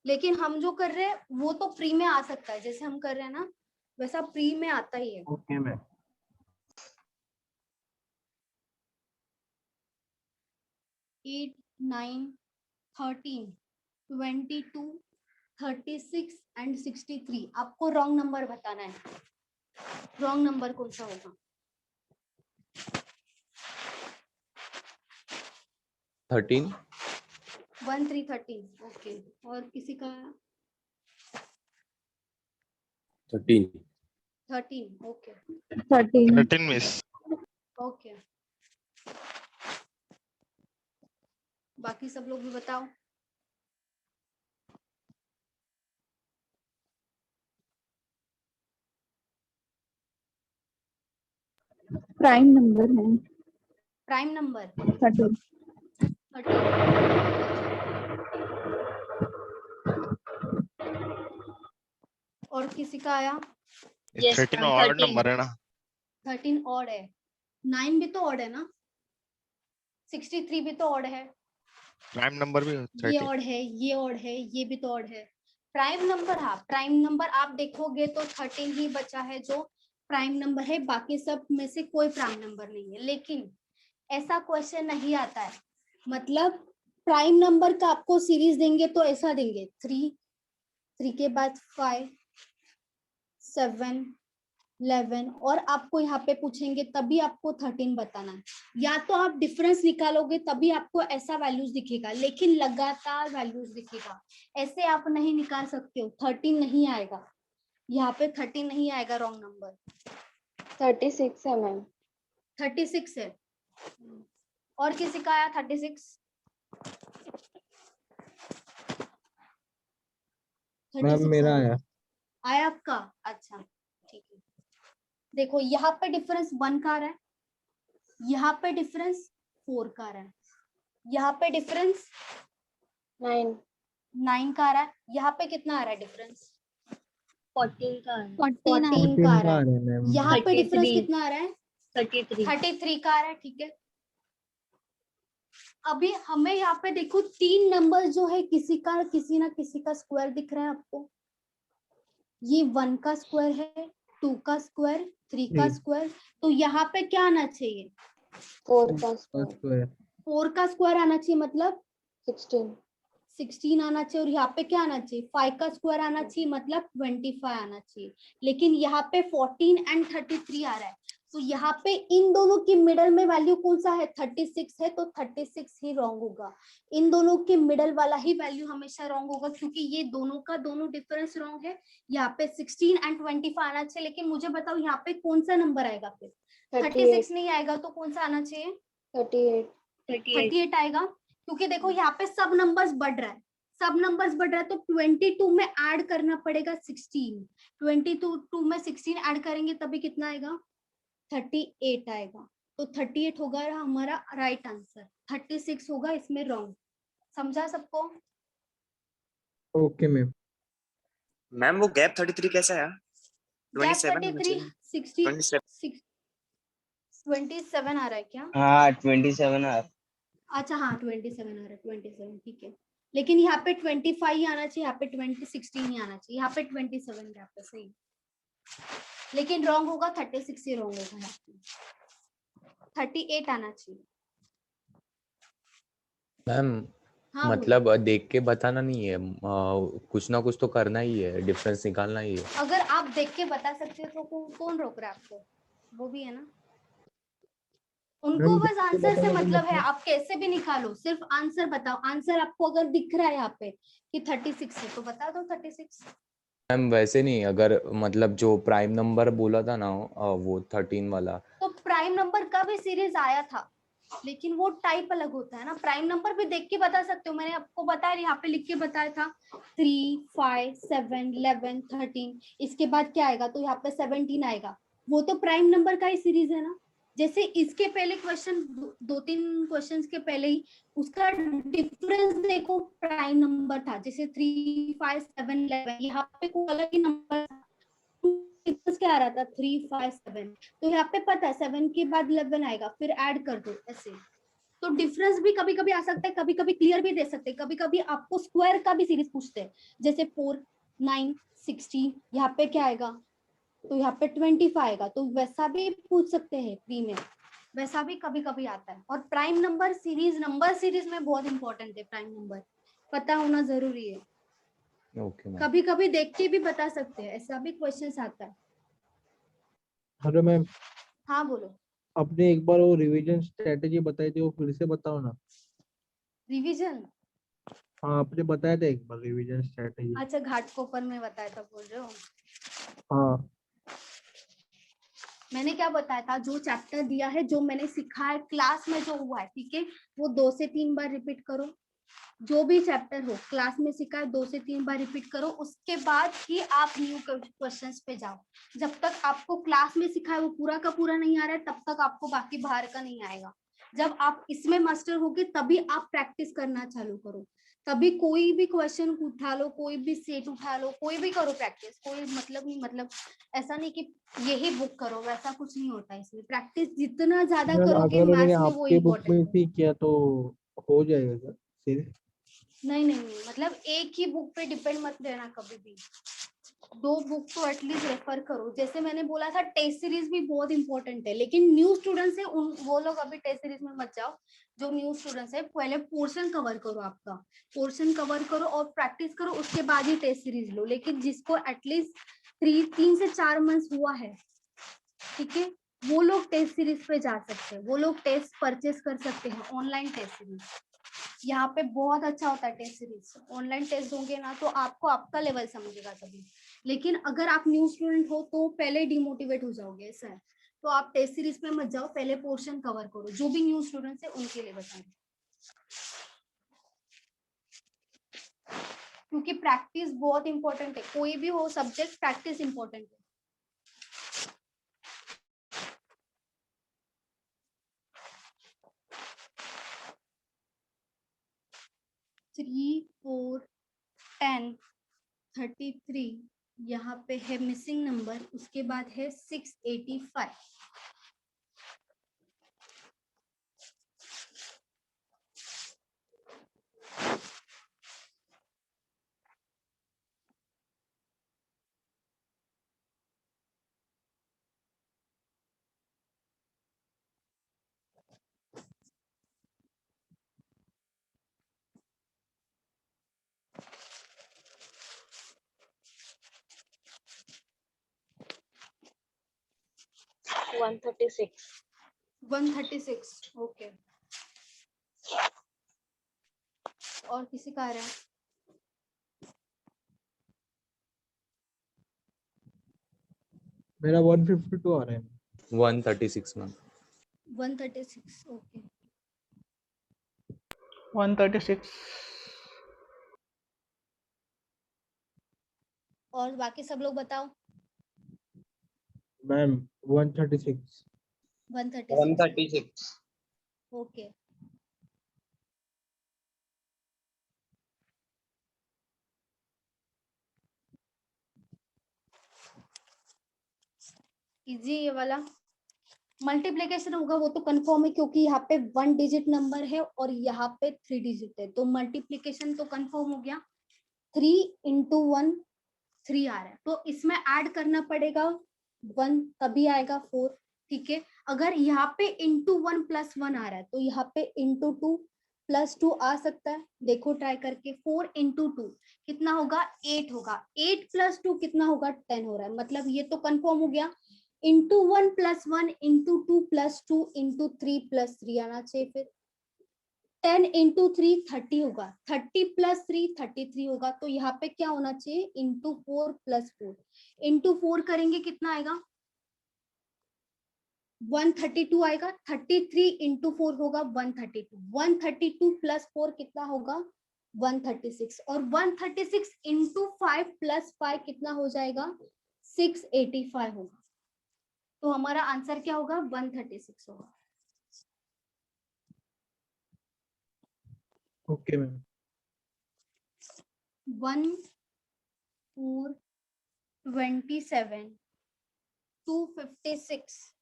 लेकिन हम जो कर रहे हैं वो तो प्री में आ सकता है, जैसे हम कर रहे हैं ना वैसा प्री में आता ही है। Okay ma'am. 8 9 13 22 36 एंड 63। आपको रॉन्ग नंबर बताना है, रॉन्ग नंबर कौन सा होगा? 13. 1 3 13 ओके। और किसी का? 13. 13 ओके 13 मिस। ओके। बाकी सब लोग भी बताओ। प्राइम नंबर है प्राइम नंबर 13. 13। और किसी का आया? 13 ऑड नंबर है ना? 13 ऑड है। 9 भी तो ऑड है ना? 63 भी तो ऑड है। प्राइम नंबर भी ये 13। ऑड है, ये ऑड है, ये भी तो ऑड है। प्राइम नंबर, हाँ प्राइम नंबर आप देखोगे तो 13 ही बचा है जो प्राइम नंबर है, बाकी सब में से कोई प्राइम नंबर नहीं है। लेकिन ऐसा क्वेश्चन नहीं आता है, मतलब प्राइम नंबर का आपको सीरीज देंगे तो ऐसा देंगे 3 के बाद 5 7 11 और आपको यहाँ पे पूछेंगे तभी आपको 13 बताना है। या तो आप डिफरेंस निकालोगे तभी आपको ऐसा वैल्यूज दिखेगा, लेकिन लगातार वैल्यूज दिखेगा, ऐसे आप नहीं निकाल सकते हो। 13 नहीं आएगा यहाँ पे, 13 नहीं आएगा, रॉन्ग नंबर। 36 है मैम। 36 है। और किसी का आया 36? मैम मेरा आया। आया आपका? अच्छा ठीक है। देखो यहाँ पे डिफरेंस 1 का आ रहा है, यहाँ पे डिफरेंस 4 का आ रहा है, यहाँ पे डिफरेंस 9 का आ रहा है, यहाँ पे कितना आ रहा है डिफरेंस? 14 का है। 14 का आ रहा है। मैम। यहाँ पे 33 डिफरेंस कितना आ रहा है? 33 33 का आ रहा है, ठीक है। अभी हमें यहाँ पे देखो 3 नंबर जो है किसी ना किसी का स्क्वायर दिख रहा है आपको। ये 1 का स्क्वायर है, 2 का स्क्वायर, 3 का स्क्वायर। तो यहाँ पे क्या आना चाहिए? 4 का स्क्वायर। 4 का स्क्वायर आना चाहिए, मतलब 16 आना चाहिए। और यहाँ पे क्या आना चाहिए? 5 का स्क्वायर आना चाहिए, मतलब 25 आना चाहिए। लेकिन यहाँ पे 14 एंड 33 आ रहा है, तो यहाँ पे इन दोनों की मिडल में वैल्यू कौन सा है? 36 है, तो 36 ही रॉन्ग होगा। इन दोनों के मिडल वाला ही वैल्यू हमेशा रॉन्ग होगा, क्योंकि ये दोनों का दोनों डिफरेंस रॉन्ग है। यहाँ पे 16 एंड 25 आना चाहिए, लेकिन मुझे बताओ यहाँ पे कौन सा नंबर आएगा? फिर 36 नहीं आएगा, तो कौन सा आना चाहिए? 38 आएगा, क्योंकि देखो यहाँ पे सब नंबर्स बढ़ रहा है, तो 22 में ऐड करना पड़ेगा 16। 22 में 16 ऐड करेंगे तभी कितना आएगा? 38 आएगा। तो 38 होगा हमारा राइट आंसर, 36 होगा इसमें रॉन्ग। समझा सबको? Okay ma'am. मैम वो गैप 33 कैसा है? गैप 27 होना 33 चाहिए। 60 27 आ रहा है क्या? हाँ 27 आ। अच्छा हाँ 27 आ रहा है, 27 ठीक है। लेकिन यहाँ पे 25 ही आना चाहिए, यहाँ पे 16 ही आना चाहिए, यहाँ पे 27 गैप है, सही। लेकिन रॉन्ग होगा, 36 ही रॉन्ग होगा, यहाँ पे 38 आना चाहिए। मैम हाँ, मतलब देख के बताना नहीं है, कुछ ना कुछ तो करना ही है, डिफरेंस निकालना ही है। अगर आप देख के बता सकते हो तो कौन रोक रहा है आपको? वो भी है ना, उनको बस आंसर से मतलब है। आप कैसे भी निकालो, सिर्फ आंसर बताओ। आंसर आपको अगर दिख रहा है यहाँ पे कि 36 है, तो बता दो 36। मैम वैसे नहीं, अगर मतलब जो प्राइम नंबर बोला था ना वो 13 वाला, तो प्राइम नंबर का भी सीरीज आया था, लेकिन वो टाइप अलग होता है ना। प्राइम नंबर भी देख के बता सकते हो, मैंने आपको बताया, यहाँ पे लिख के बताया था 3, 5, 7, 11, 13। इसके बाद क्या आएगा? तो यहाँ पे 17 आएगा। वो तो प्राइम नंबर का ही सीरीज है ना। जैसे इसके पहले क्वेश्चन, 2-3 क्वेश्चंस के पहले ही उसका डिफरेंस देखो, प्राइम नंबर था। जैसे 3, 5, 7, 11, यहाँ पे कोई अलग ही नंबर था, क्या आ रहा था? 3, 5, 7। तो यहाँ पे पता है 7 के बाद 11 आएगा, फिर ऐड कर दो ऐसे। तो डिफरेंस भी कभी कभी आ सकता है, कभी कभी क्लियर भी दे सकते हैं, कभी कभी आपको स्क्वायर का भी सीरीज पूछते हैं। जैसे 4, 9, 16, यहाँ पे क्या आएगा? तो यहाँ पे 25 आएगा, तो वैसा भी पूछ सकते हैं प्री में, वैसा भी कभी कभी आता है। और प्राइम नंबर सीरीज में बहुत इंपॉर्टेंट है, प्राइम नंबर पता होना जरूरी है। ओके कभी कभी देख के भी बता सकते हैं, ऐसा भी क्वेश्चन आता है। हेलो मैम, हाँ बोलो। आपने एक बार वो रिवीजन स्ट्रेटेजी बताई थी, वो फिर से बताओ ना। रिवीजन? हाँ आपने बताया था एक बार रिवीजन स्ट्रेटेजी। अच्छा, घाटकोपर में बताया था बोल रहे हो? हाँ मैंने क्या बताया था? जो चैप्टर दिया है, जो मैंने सिखाया क्लास में, जो हुआ है, ठीक है, वो 2 से 3 बार रिपीट करो। जो भी चैप्टर हो क्लास में सिखाए 2 से 3 बार रिपीट करो। उसके बाद ही आप न्यू क्वेश्चंस पे जाओ। जब तक आपको क्लास में सिखाए वो पूरा का पूरा नहीं आ रहा है, तब तक आपको बाकी बाहर का नहीं आएगा। जब आप इसमें मास्टर होगे तभी आप प्रैक्टिस करना चालू करो। तभी कोई भी क्वेश्चन उठा लो, कोई भी सेट उठा लो, कोई भी करो प्रैक्टिस। कोई मतलब नहीं, मतलब ऐसा नहीं कि यही बुक करो, वैसा कुछ नहीं होता है। इसमें प्रैक्टिस जितना ज्यादा करोगे अगर मैंने मैथ्स में वो आपके बुक में इम्पोर्टेंट है। भी किया तो हो जाएगा क्या फिर? नहीं, मतलब एक ही बुक पे डिपेंड मत रहना कभी भी। 2 बुक तो एटलीस्ट रेफर करो। जैसे मैंने बोला था, टेस्ट सीरीज भी बहुत इंपॉर्टेंट है, लेकिन न्यू स्टूडेंट्स है वो लोग अभी टेस्ट सीरीज में मत जाओ। जो न्यू स्टूडेंट्स है, पहले पोर्शन कवर करो, आपका पोर्शन कवर करो और प्रैक्टिस करो, उसके बाद ही टेस्ट सीरीज लो। लेकिन जिसको एटलीस्ट 3 से 4 मंथ्स हुआ है, ठीक है, वो लोग टेस्ट सीरीज पे जा सकते हैं। वो लोग टेस्ट परचेस कर सकते हैं, ऑनलाइन टेस्ट सीरीज। यहाँ पे बहुत अच्छा होता है टेस्ट सीरीज। ऑनलाइन टेस्ट दोगे ना तो आपको आपका लेवल समझेगा तभी। लेकिन अगर आप न्यू स्टूडेंट हो तो पहले डिमोटिवेट हो जाओगे, ऐसा है। तो आप टेस्ट सीरीज पे मत जाओ, पहले पोर्शन कवर करो। जो भी न्यू स्टूडेंट्स है उनके लिए बता रही हूँ, क्योंकि प्रैक्टिस बहुत इंपॉर्टेंट है। कोई भी हो सब्जेक्ट, प्रैक्टिस इंपॉर्टेंट है। 3 4 10 33, यहाँ पे है मिसिंग नंबर, उसके बाद है 685। One 136, okay. और किसी का आ रहा है? मेरा 152 आ रहा है। 136 मैम। 136, ओके। 136। और बाकी सब लोग बताओ। मैम 136। 136, ओके। इजी ये वाला। मल्टीप्लिकेशन होगा वो तो कंफर्म है, क्योंकि यहाँ पे 1 डिजिट नंबर है और यहाँ पे 3 डिजिट है, तो मल्टीप्लिकेशन तो कंफर्म हो गया। 3 into 1 3 आ रहा है, तो इसमें ऐड करना पड़ेगा 1, तभी आएगा 4। ठीक है, अगर यहाँ पे into 1 + 1 आ रहा है तो यहाँ पे into 2 + 2 आ सकता है। देखो ट्राई करके, 4 into 2 कितना होगा? 8 होगा। 8 + 2 कितना होगा? 10 हो रहा है, मतलब ये तो कंफर्म हो गया। into 1 + 1 into 2 + 2 into 3 + 3 आना चाहिए। फिर 10 into 3 30 होगा, 30 + 3 33 होगा, तो यहाँ पे क्या होना चाहिए? into 4 + 4। into 4 करेंगे कितना आएगा? 132 आएगा। 33 into 4 होगा 132। 132 + 4 कितना होगा? 136। और 136 into 5 + 5 कितना हो जाएगा? 685 होगा। तो हमारा आंसर क्या होगा? 136 होगा। Okay ma'am. 1427 256,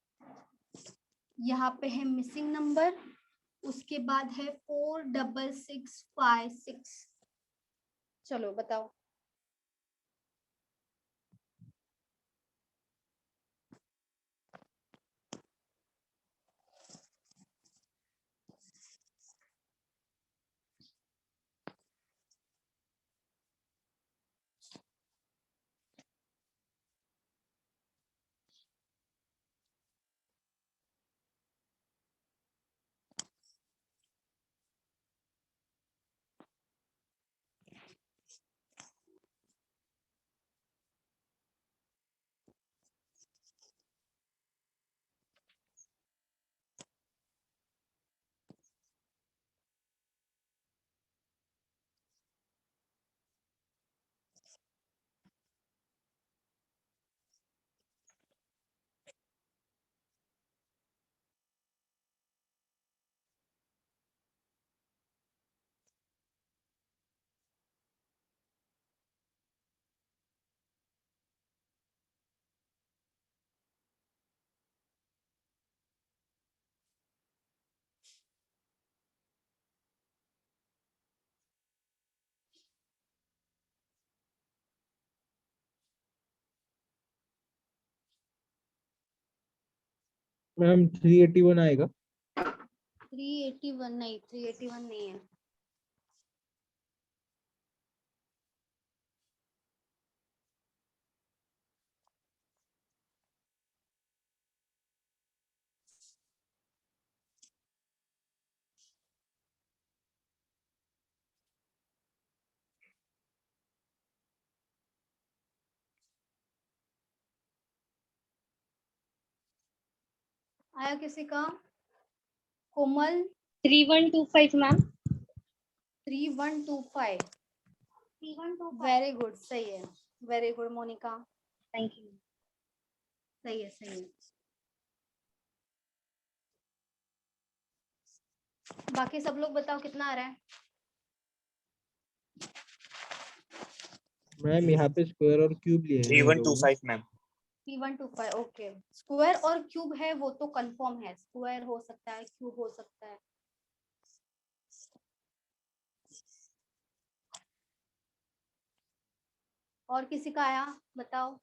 यहाँ पे है मिसिंग नंबर, उसके बाद है 46656। चलो बताओ। मैम 381 आएगा। 381 नहीं, 381 नहीं है। आया किसी का? कोमल 3125 मैम। 3125, वेरी गुड, सही है। Very good Monika, thank you. सही है, सही है। बाकी सब लोग बताओ कितना आ रहा है? मैम यहाँ पे स्क्वायर और क्यूब लिए हैं ये लोगों ने। 3125 मैम। 3125 ओके। स्क्वायर और क्यूब है वो तो कंफर्म है, स्क्वायर हो सकता है, क्यूब हो सकता है। और किसी का आया बताओ।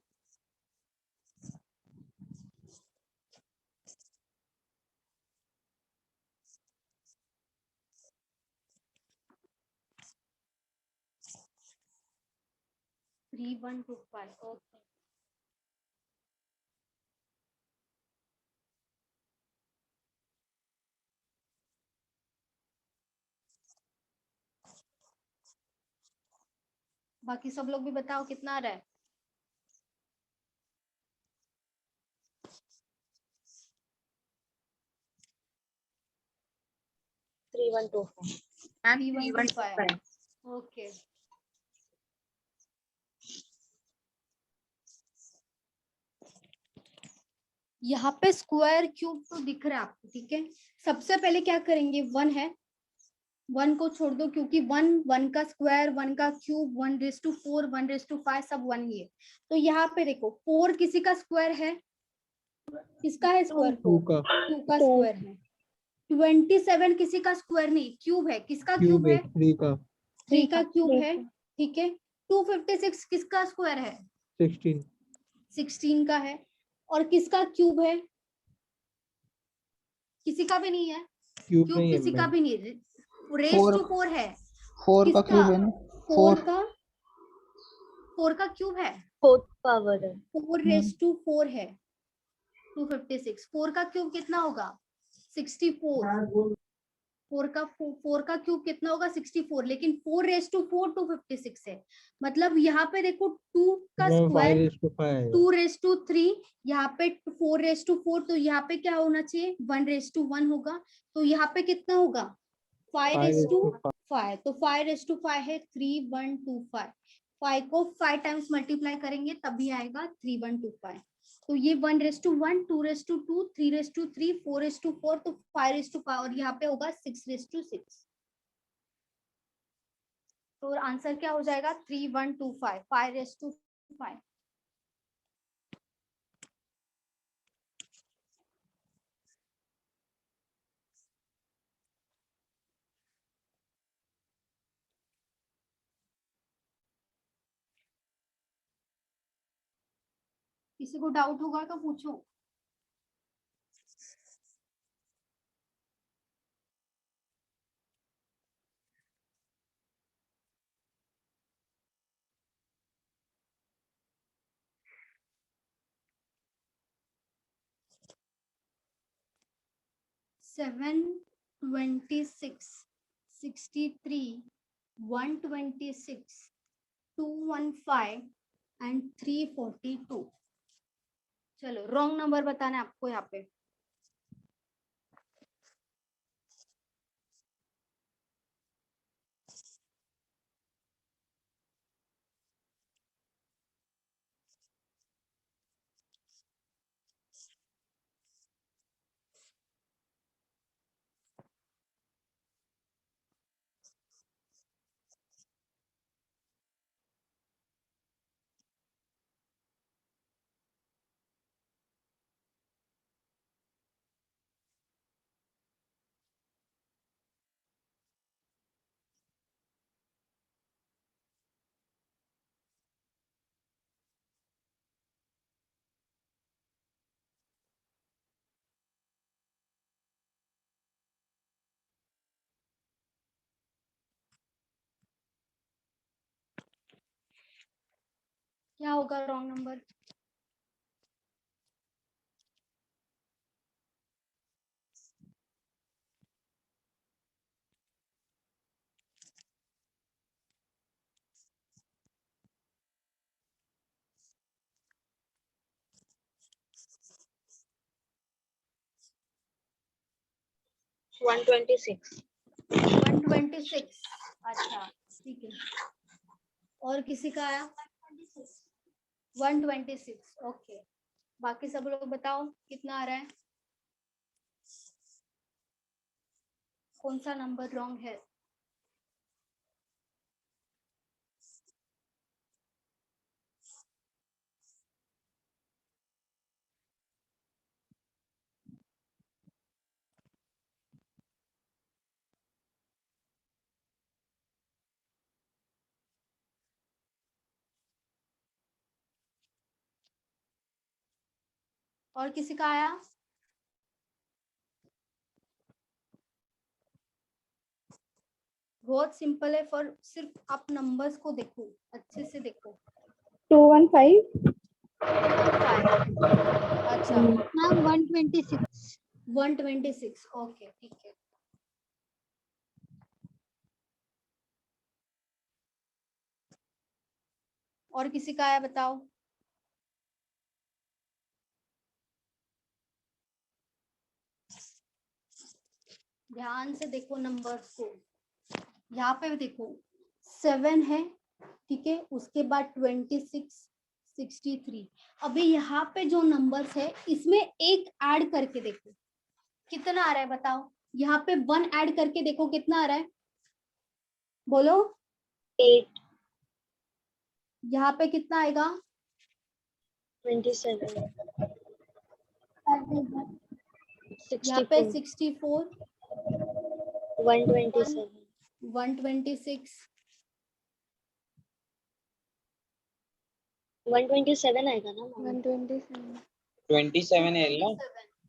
Three 125 okay. बाकी सब लोग भी बताओ कितना आ रहा है। Three one two 3125 okay. यहाँ पे स्क्वायर क्यूब तो दिख रहा है आपको, ठीक है। सबसे पहले क्या करेंगे, 1 है, 1 को छोड़ दो क्योंकि 1 का स्क्वायर, 1 का क्यूब, 1/4, 1/5 सब 1 ही है। तो यहाँ पे देखो 4 किसी का स्क्वायर है, किसका है स्क्वायर? 2 का 2 का स्क्वायर है। 27 किसी का स्क्वायर नहीं, क्यूब है, किसका क्यूब है? 3 का 3 का क्यूब है, ठीक है। 256 किसका स्क्वायर है? 16 16 का है। और किसका क्यूब है? किसी का भी नहीं है, क्यूब क्यूब नहीं है किसी का मैम। भी नहीं है। रेज टू 4 है, 4 का किसका? क्यूब है ना, 4 का, 4 का क्यूब है, फोर्थ पावर है। 4/4 है 256। 4 का क्यूब कितना होगा? 64। 4 का क्यूब कितना होगा? 64। लेकिन 4/4 256 है। मतलब यहाँ पे देखो 2 का मैम स्क्वायर 5/5 है। 2/3, यहाँ पे 4/4, तो यहाँ पे क्या होना चाहिए? 1/1 होगा। तो यहाँ पे कितना होगा? 5/5। तो 5/5 है 3125। 5 को 5 टाइम्स मल्टीप्लाई करेंगे तभी आएगा 3125। तो ये 1/1, 2/2, 3/3, 4/4, तो 5/5 और यहाँ पे होगा 6/6। तो आंसर क्या हो जाएगा? 3125, 5/5। किसी को डाउट होगा तो पूछो। Seven 26, 63, 126, 215 and 342। चलो रॉन्ग नंबर बताना है आपको यहाँ पे। क्या होगा रॉन्ग नंबर? वन 126। 126। अच्छा ठीक है। और किसी का आया? 126 ओके। बाकी सब लोग बताओ कितना आ रहा है, कौन सा नंबर रॉन्ग है? और किसी का आया? बहुत सिंपल है, फॉर सिर्फ आप नंबर्स को देखो, अच्छे से देखो। 215 अच्छा मैम 126 126, ओके ठीक है। और किसी का आया बताओ? ध्यान से देखो नंबर्स को, यहाँ पे देखो 7 है, ठीक है, उसके बाद 26, 63। अभी यहाँ पे जो नंबर्स है इसमें एक ऐड करके देखो कितना आ रहा है, बताओ। यहाँ पे 1 ऐड करके देखो कितना आ रहा है, बोलो। 8, यहाँ पे कितना आएगा? 27, यहाँ पे 64, 64, 127, 126, 127 आएगा ना? 27 है ना?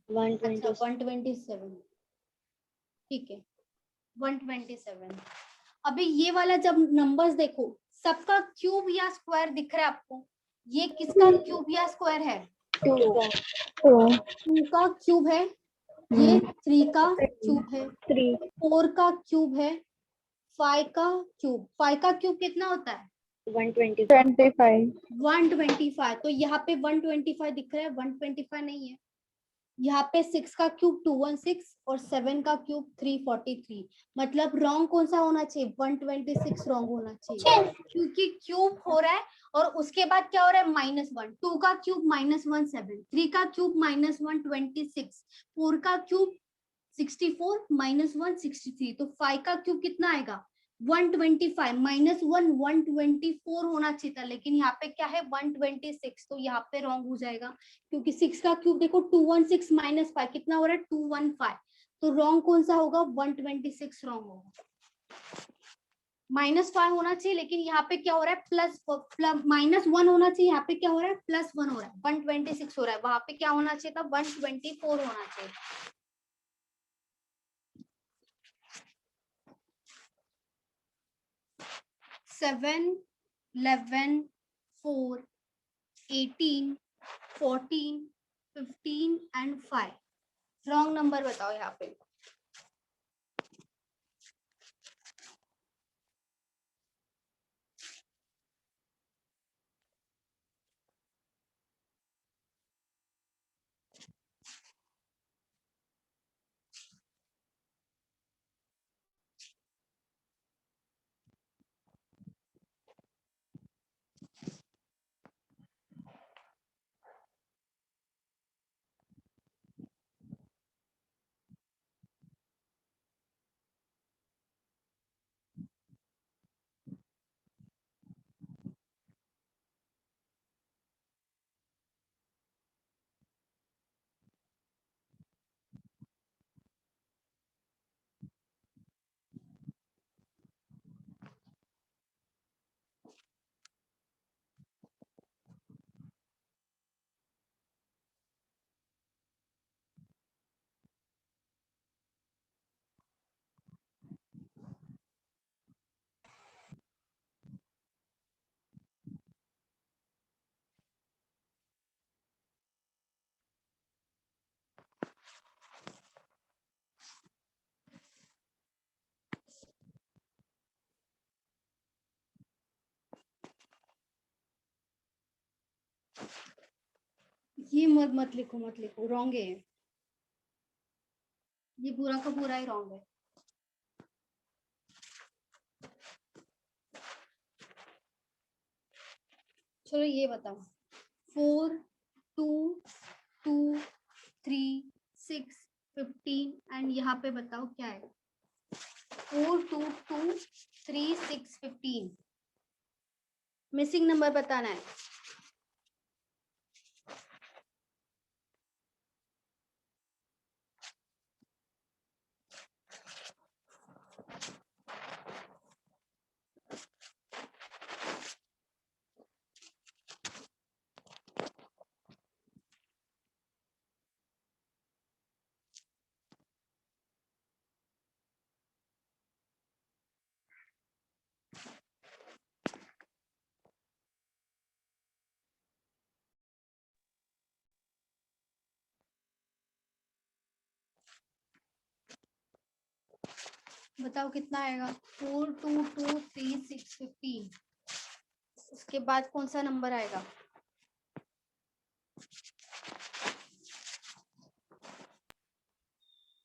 127, ठीक है 127। अभी ये वाला जब नंबर्स देखो, सबका क्यूब या स्क्वायर दिख रहा है आपको? ये किसका क्यूब या स्क्वायर है? 2 2 का क्यूब है, ये 3 का क्यूब है, 4 का क्यूब है, 5 का क्यूब। 5 का क्यूब कितना होता है? 125 125। तो यहाँ पे 125 दिख रहा है, 125 नहीं है। यहाँ पे 6 का क्यूब 216 और 7 का क्यूब 343। मतलब रॉन्ग कौन सा होना चाहिए? 126 रॉन्ग होना चाहिए, क्योंकि क्यूब हो रहा है और उसके बाद क्या हो रहा है? -1। 2 का क्यूब -17, 3 का क्यूब -126, 4 का क्यूब 64, -1 63। तो 5 का क्यूब कितना आएगा? 125, -1 124 होना चाहिए था, लेकिन यहाँ पे क्या है? 126। तो यहाँ पे रॉन्ग हो जाएगा, क्योंकि 6 का क्यूब देखो 216 - 5 कितना हो रहा है? 215। तो रॉन्ग कौन सा होगा? 126 रॉन्ग होगा। -5 होना चाहिए, लेकिन यहाँ पे क्या हो रहा है? -1 होना चाहिए, यहाँ पे क्या हो रहा है? +1 हो रहा है, 126 हो रहा है। वहां पे क्या होना चाहिए था? 124 होना चाहिए। Seven, 11, 4, 18, 14, 15 and 5। रॉन्ग नंबर बताओ यहाँ पे। ये मत लिखो, मत लिखो, रॉन्ग है ये पूरा का पूरा ही रॉन्ग है। चलो ये बताओ, 4, 2, 2, 3, 6, 15 एंड यहाँ पे बताओ क्या है? 4, 2, 2, 3, 6, 15। मिसिंग नंबर बताना है। बताओ कितना आएगा? 4223 उसके बाद कौन सा नंबर आएगा?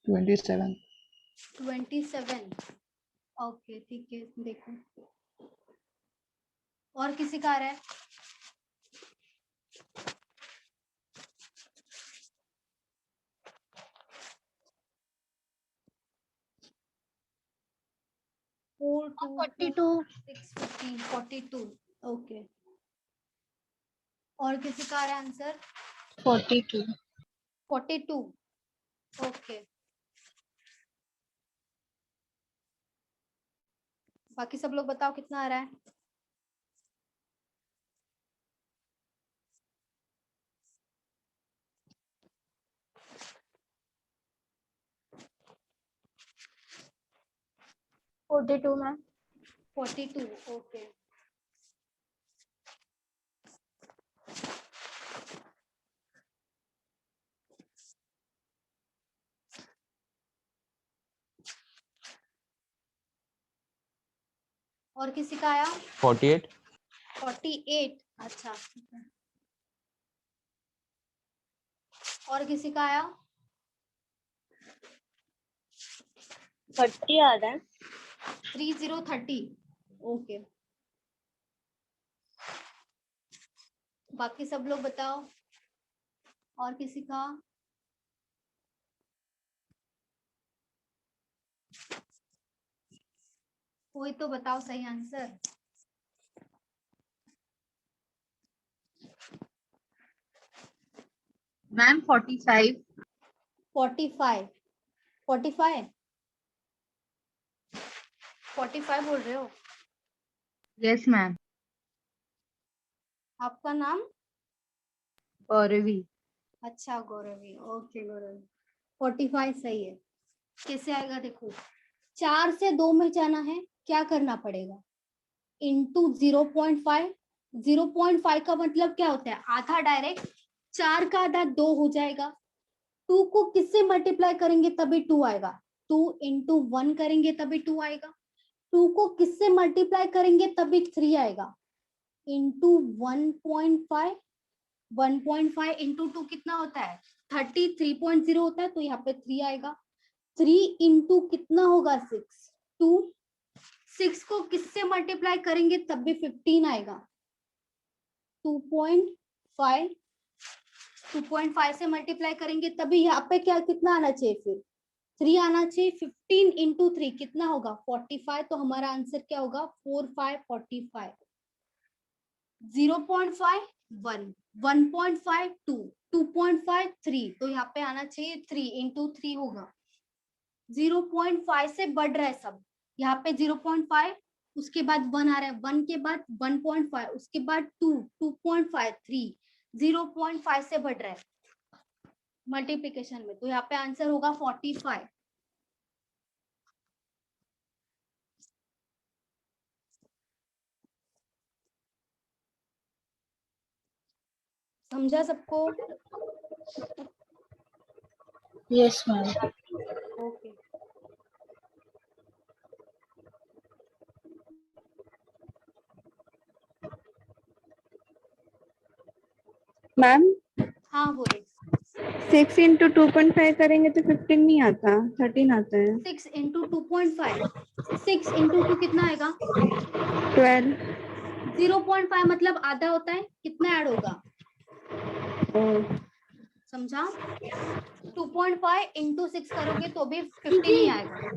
27. 27। ओके ठीक है, देखो और किसी का आ रहा है? Four to 42. 615 42। ओके, और किसी का आ रहा है आंसर? 42. 42। ओके, बाकी सब लोग बताओ कितना आ रहा है? मैम 42। ओके, और किसी का आया? 48. 48। अच्छा ठीक है, और किसी का आया? 30 आ रहा है। 3030। ओके, बाकी सब लोग बताओ, और किसी का? कोई तो बताओ सही आंसर। मैम 45. 45। 45। 45 बोल रहे हो? Yes ma'am. आपका नाम? गौरवी. अच्छा गौरवी, ओके गौरवी, 45 सही है। कैसे आएगा देखो, 4 से 2 में जाना है, क्या करना पड़ेगा? इंटू 0.5। 0.5 का मतलब क्या होता है? आधा डायरेक्ट, 4 का आधा 2 हो जाएगा। 2 को किससे मल्टीप्लाई करेंगे तभी 2 आएगा? 2 इंटू 1 करेंगे तभी 2 आएगा। 2 को किससे मल्टीप्लाई करेंगे तभी 3 आएगा? इंटू 1.5। 1.5 इंटू 2 कितना होता है? 33.0 होता है, तो यहाँ पे 3 आएगा। 3 इंटू कितना होगा? 6। 2। 6 को किससे मल्टीप्लाई करेंगे तब भी 15 आएगा? 2.5। 2.5 से मल्टीप्लाई करेंगे तभी यहाँ पे क्या कितना आना चाहिए? फिर 3 आना चाहिए। 15 इंटू 3 कितना होगा? 45। तो हमारा आंसर क्या होगा? 4 5 45। 0.5 1, 1.5 2, 2.5 3, तो यहाँ पे आना चाहिए 3 इंटू 3 होगा। 0.5 से बढ़ रहा है सब, यहाँ पे 0.5, उसके बाद 1 आ रहा है, 1 के बाद 1.5, उसके बाद 2, 2.5 3, 0.5 से बढ़ रहा है मल्टीप्लिकेशन में, तो यहाँ पे आंसर होगा 45। समझा सबको? Yes ma'am. ओके, मैम हाँ बोले। 6 इंटू 2.5 करेंगे तो 15 नहीं आता, 13 आता है. 6 इंटू 2.5, 6 इंटू 2 कितना आएगा? 12. 0.5 मतलब आधा होता है, कितना ऐड होगा? समझा? 2.5 इंटू 6 करोगे तो भी 15 ही आएगा।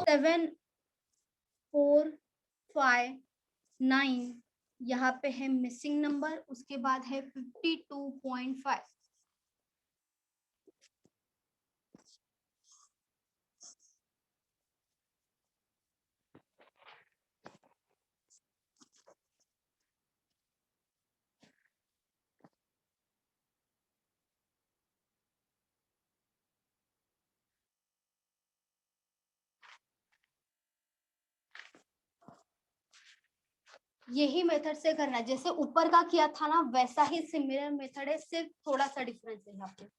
7 4 5 9, यहाँ पे है मिसिंग नंबर, उसके बाद है 52.5। यही मेथड से करना है, जैसे ऊपर का किया था ना वैसा ही सिमिलर मेथड है, सिर्फ थोड़ा सा डिफरेंस है यहाँ पे।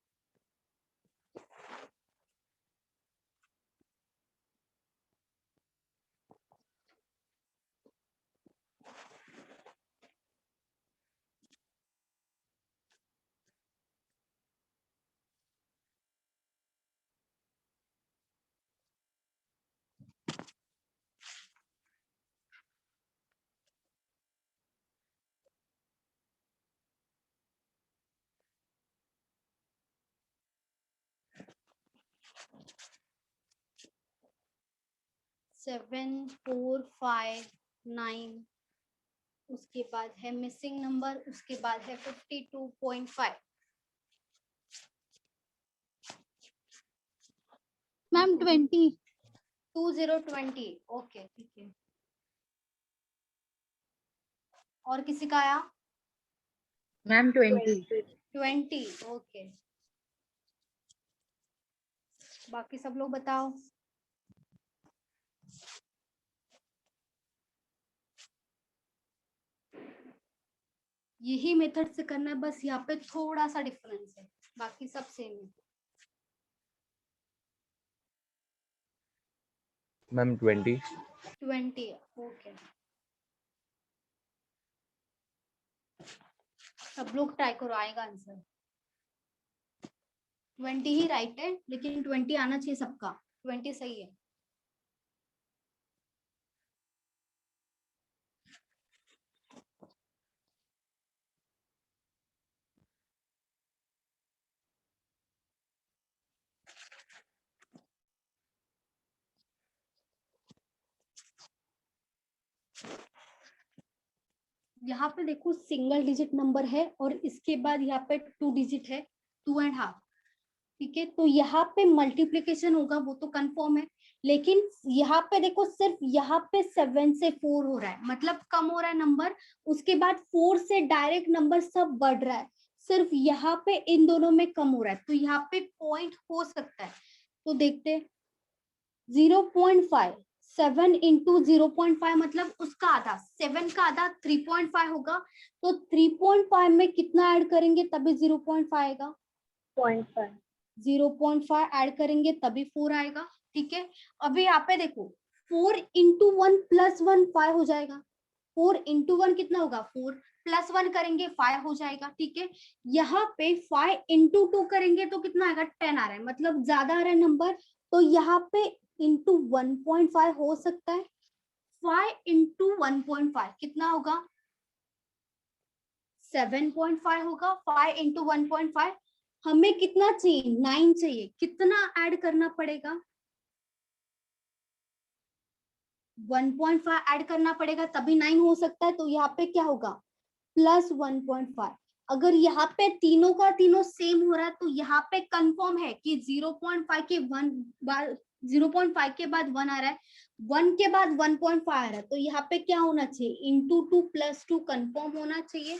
सेवन 4 5 9, उसके बाद है मिसिंग नंबर, उसके बाद है 52.5। मैम 20 2020 ओके ठीक है। और किसी का आया? Ma'am 20 okay. बाकी सब लोग बताओ। यही मेथड से करना है, बस यहाँ पे थोड़ा सा डिफरेंस है, बाकी सब सेम है। Ma'am 20 okay. सब लोग ट्राई करो, आएगा आंसर। 20 ही राइट है, लेकिन 20 आना चाहिए सबका। 20 सही है। यहाँ पे देखो सिंगल डिजिट नंबर है और इसके बाद यहाँ पे 2 डिजिट है, 2.5। ठीक है, तो यहाँ पे मल्टीप्लीकेशन होगा वो तो कंफर्म है, लेकिन यहाँ पे देखो सिर्फ यहाँ पे 7 से 4 हो रहा है, मतलब कम हो रहा है नंबर। उसके बाद 4 से डायरेक्ट नंबर सब बढ़ रहा है, सिर्फ यहाँ पे इन दोनों में कम हो रहा है, तो यहाँ पे पॉइंट हो सकता है। तो देखते 0.5, 7 इंटू 0.5 मतलब उसका आधा, 7 का आधा 3.5 होगा, तो 3.5 में कितना ऐड करेंगे तभी 0.5 आएगा? 0.5 0.5 ऐड करेंगे तभी 4 आएगा। ठीक है, अभी यहाँ पे देखो 4 इंटू 1 प्लस 1 5 हो जाएगा। 4 इंटू 1 कितना होगा? 4 प्लस 1 करेंगे 5 हो जाएगा। ठीक है, यहाँ पे 5 इंटू 2 करेंगे तो कितना आएगा? 10 आ रहा है, मतलब ज्यादा आ रहा है नंबर, तो यहाँ पे इंटू 1.5 हो सकता है। 5 इंटू 1.5 कितना होगा? 7.5 होगा। 5 इंटू 1.5 हमें कितना चाहिए? 9 चाहिए। कितना ऐड करना पड़ेगा? 1.5 ऐड करना पड़ेगा तभी 9 हो सकता है, तो यहाँ पे क्या होगा? प्लस 1.5। अगर यहाँ पे तीनों का तीनों सेम हो रहा है तो यहाँ पे कंफर्म है कि 0.5 के 1 बार 0.5 के बाद 1 आ रहा है, 1 के बाद 1.5 आ रहा है, तो यहाँ पे क्या होना चाहिए? इंटू 2 प्लस 2 कंफर्म होना चाहिए।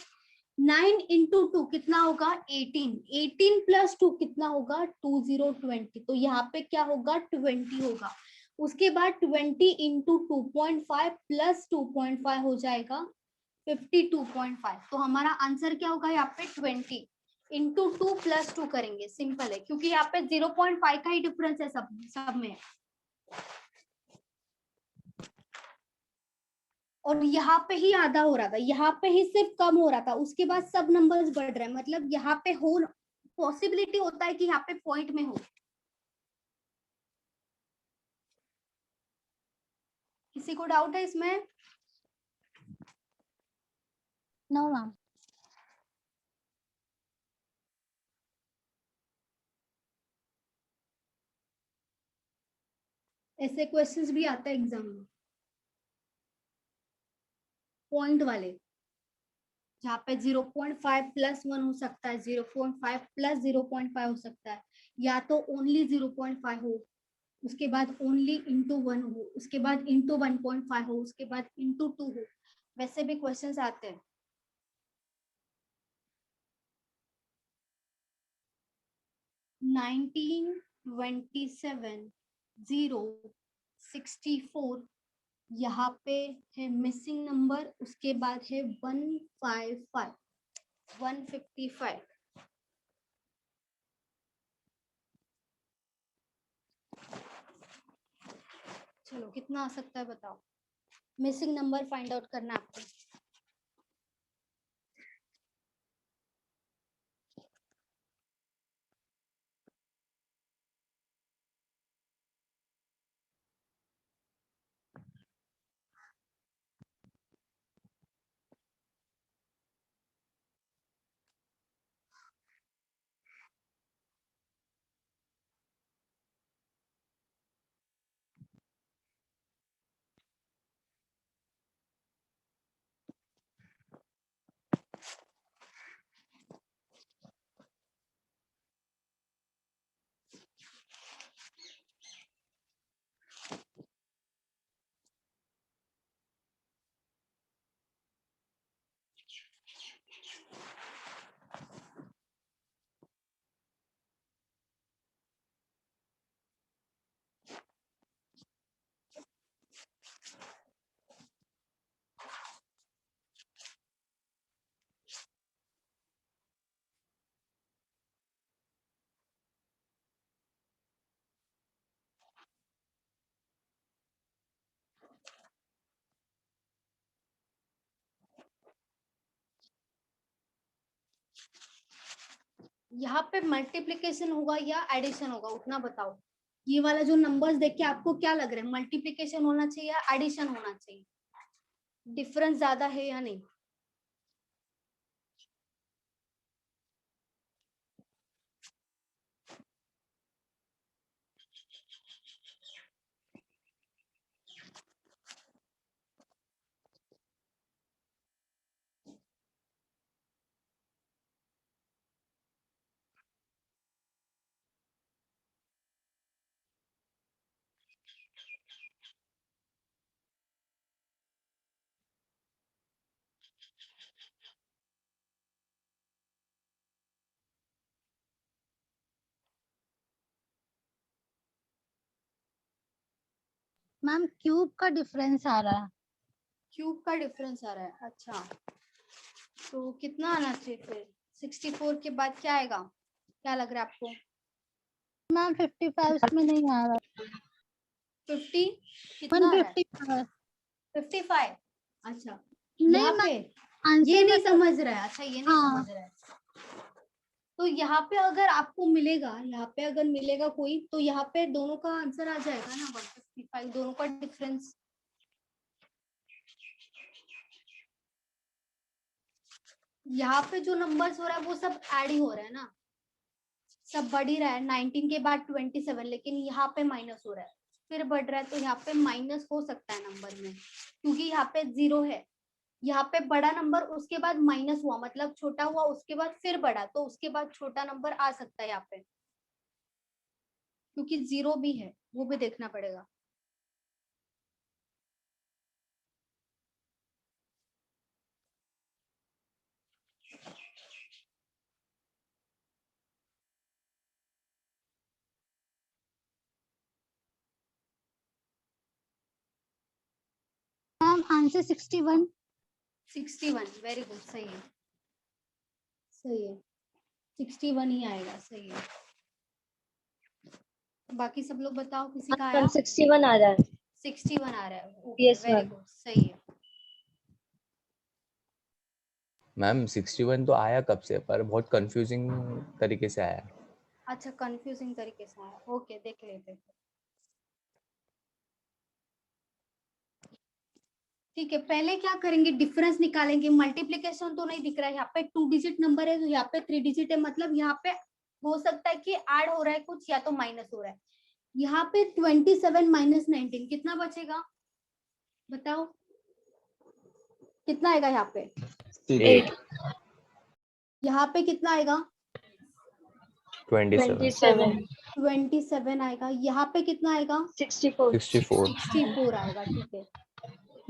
9 इंटू 2 कितना होगा? 18। 18 प्लस 2 कितना होगा? 2020। तो यहाँ पे क्या होगा? 20 होगा। उसके बाद 20 इंटू 2.5 प्लस 2.5 हो जाएगा 52.5। तो हमारा आंसर क्या होगा? यहाँ पे 20 इंटू 2 प्लस 2 करेंगे, सिंपल है, क्योंकि यहाँ पे 0.5 का ही डिफरेंस है सब में। और यहाँ पे ही आधा हो रहा था, यहाँ पे ही सिर्फ कम हो रहा था, उसके बाद सब नंबर्स बढ़ रहे हैं, मतलब यहाँ पे हो पॉसिबिलिटी होता है कि यहाँ पे पॉइंट में हो। किसी को डाउट है इसमें? No ma'am. ऐसे क्वेश्चंस भी आते हैं एग्जाम में, पॉइंट वाले, जहाँ पे 0.5 प्लस 1 हो सकता है, 0.5 प्लस 0.5 हो सकता है, या तो ओनली 0.5 हो, उसके बाद ओनली इंटू 1 हो, उसके बाद इंटू 1.5 हो, उसके बाद इंटू 2 हो, वैसे भी क्वेश्चंस आते हैं। नाइनटीन 27 0 64 यहाँ पे है मिसिंग नंबर, उसके बाद है 155। चलो कितना आ सकता है बताओ, मिसिंग नंबर फाइंड आउट करना है आपको। यहाँ पे मल्टीप्लिकेशन होगा या एडिशन होगा, उतना बताओ। ये वाला जो नंबर्स देख के आपको क्या लग रहा है, मल्टीप्लिकेशन होना चाहिए या एडिशन होना चाहिए? डिफरेंस ज्यादा है या नहीं? मैम क्यूब का डिफरेंस आ रहा है। क्यूब का डिफरेंस आ रहा है, अच्छा। तो कितना आना चाहिए फिर? 64 के बाद क्या आएगा, क्या लग रहा है आपको? मैम 55 में नहीं आ रहा। 50 कितना आ रहा है? 55। अच्छा यहाँ पे ये नहीं समझ रहा है, अच्छा ये नहीं समझ रहा है। तो यहाँ पे अगर आपको मिलेगा, यहाँ पे अगर मिलेगा कोई, तो यहाँ पे दोनों का आंसर आ जाएगा ना, 155 दोनों का डिफरेंस। यहाँ पे जो नंबर्स हो रहा है वो सब ऐड ही हो रहा है ना, सब बढ़ ही रहा है। 19 के बाद 27, लेकिन यहाँ पे माइनस हो रहा है, फिर बढ़ रहा है, तो यहाँ पे माइनस हो सकता है नंबर में, क्योंकि यहाँ पे 0 है। यहाँ पे बड़ा नंबर उसके बाद माइनस हुआ, मतलब छोटा हुआ उसके बाद फिर बड़ा, तो उसके बाद छोटा नंबर आ सकता है यहाँ पे, क्योंकि 0 भी है, वो भी देखना पड़ेगा। आंसर 61। 61 वेरी गुड, सही है, सही है, 61 ही आएगा, सही है। बाकी सब लोग बताओ, किसी का आया? 61 आ रहा है। 61 आ रहा है, Yes, वेरी ma'am. गुड, सही है। मैम 61 तो आया कब से, पर बहुत कंफ्यूजिंग तरीके से आया। अच्छा कंफ्यूजिंग तरीके से आया, ओके देख लेते हैं। ठीक है, पहले क्या करेंगे, डिफरेंस निकालेंगे। मल्टीप्लिकेशन तो नहीं दिख रहा है, यहाँ पे 2 डिजिट नंबर है, तो यहाँ पे 3 डिजिट है, मतलब यहाँ पे हो सकता है कि ऐड हो रहा है कुछ, या तो माइनस हो रहा है। यहाँ पे 27 माइनस 19 कितना बचेगा बताओ, कितना आएगा यहाँ पे? 8। यहाँ पे कितना आएगा? 27 आएगा। यहाँ पे कितना आएगा? 64 आएगा, ठीक है।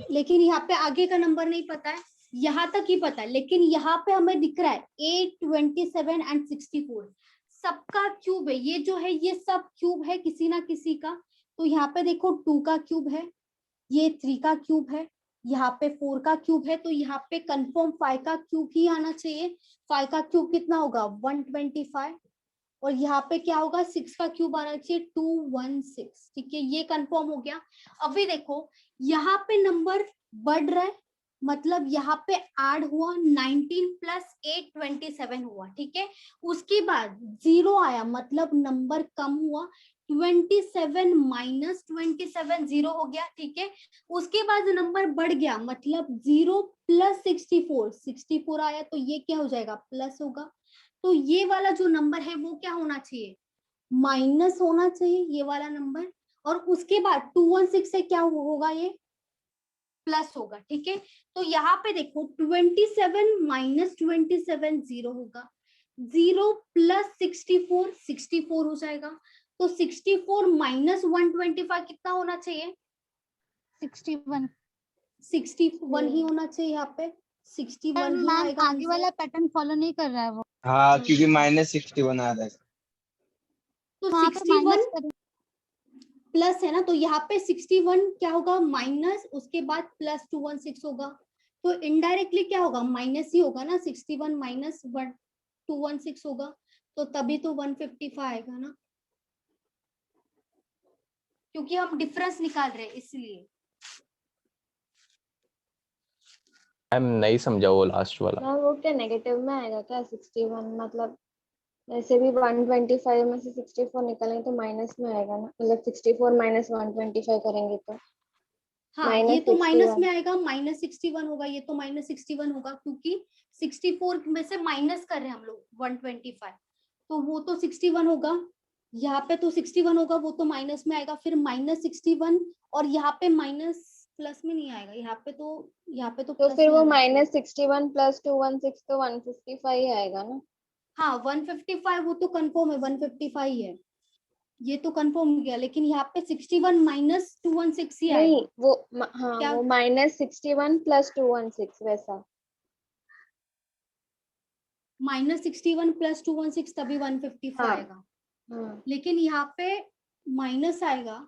लेकिन यहाँ पे आगे का नंबर नहीं पता है, यहाँ तक ही पता है, लेकिन यहाँ पे हमें दिख रहा है 8, 27 एंड 64 सबका क्यूब है। ये जो है ये सब क्यूब है किसी ना किसी का। तो यहाँ पे देखो 2 का क्यूब है, ये 3 का क्यूब है, यहाँ पे 4 का क्यूब है, तो यहाँ पे कंफर्म 5 का क्यूब ही आना चाहिए। 5 का क्यूब कितना होगा 125, और यहाँ पे क्या होगा 6 का क्यूब आना चाहिए 216। ठीक है, ये कंफर्म हो गया। अभी देखो यहाँ पे नंबर बढ़ रहा है, मतलब यहाँ पे ऐड हुआ 19 प्लस 8 27 हुआ। ठीक है, उसके बाद 0 आया, मतलब नंबर कम हुआ। 27 माइनस 27 0 हो गया। ठीक है, उसके बाद नंबर बढ़ गया, मतलब 0 प्लस 64 आया, तो ये क्या हो जाएगा प्लस होगा। तो ये वाला जो नंबर है वो क्या होना चाहिए माइनस होना चाहिए, ये वाला नंबर। और उसके बाद 216 से क्या होगा ये प्लस होगा। ठीक है, तो यहाँ पे देखो 27 माइनस 27 0 होगा, 0 प्लस 64 हो जाएगा। तो 64 माइनस 125 कितना होना चाहिए 61 ही होना चाहिए। यहाँ पे 61 ही मैम आएगा आगे वाला पैटर्न फॉलो नहीं कर रहा है वो। हाँ क्योंकि -61 आ रहा है। तो वहाँ पे 61 माइनस कर प्लस है ना, तो यहाँ पे 61 क्या होगा माइनस, उसके बाद प्लस 216 होगा, तो इनडायरेक्टली क्या होगा माइनस ही होगा ना। 61 माइनस 216 होगा, तो तभी तो 155 आएगा ना, क्योंकि हम डिफरेंस निकाल रहे हैं इसलिए। मैम नहीं समझा वो लास्ट वाला। मैम वो क्या नेगेटिव में आएगा क्या 61, मतलब वैसे भी 125 में से 64 निकलेंगे तो माइनस में आएगा ना, मतलब 64 माइनस 125 करेंगे तो हाँ, ये तो माइनस -61 में आएगा, -61 होगा, ये तो -61 होगा, क्योंकि 64 में से माइनस कर रहे हैं हम लोग 125, तो वो तो 61 होगा। यहाँ पे तो 61 होगा, वो तो माइनस में आएगा, फिर -61, और यहाँ पे माइनस प्लस में नहीं आएगा, यहाँ पे तो तो प्लस फिर ही वो आना चाहिए। -61 प्लस 216 तो 155 ही आएगा ना। हाँ 155 वो तो कंफर्म है, 155 है, ये तो कंफर्म हो गया, लेकिन यहाँ पे 61 माइनस 216 ही नहीं आएगा। वो हाँ क्या वो -61 प्लस 216 वैसा। -61 प्लस 216 तभी 155 हाँ आएगा। हाँ लेकिन यहाँ पे माइनस आएगा,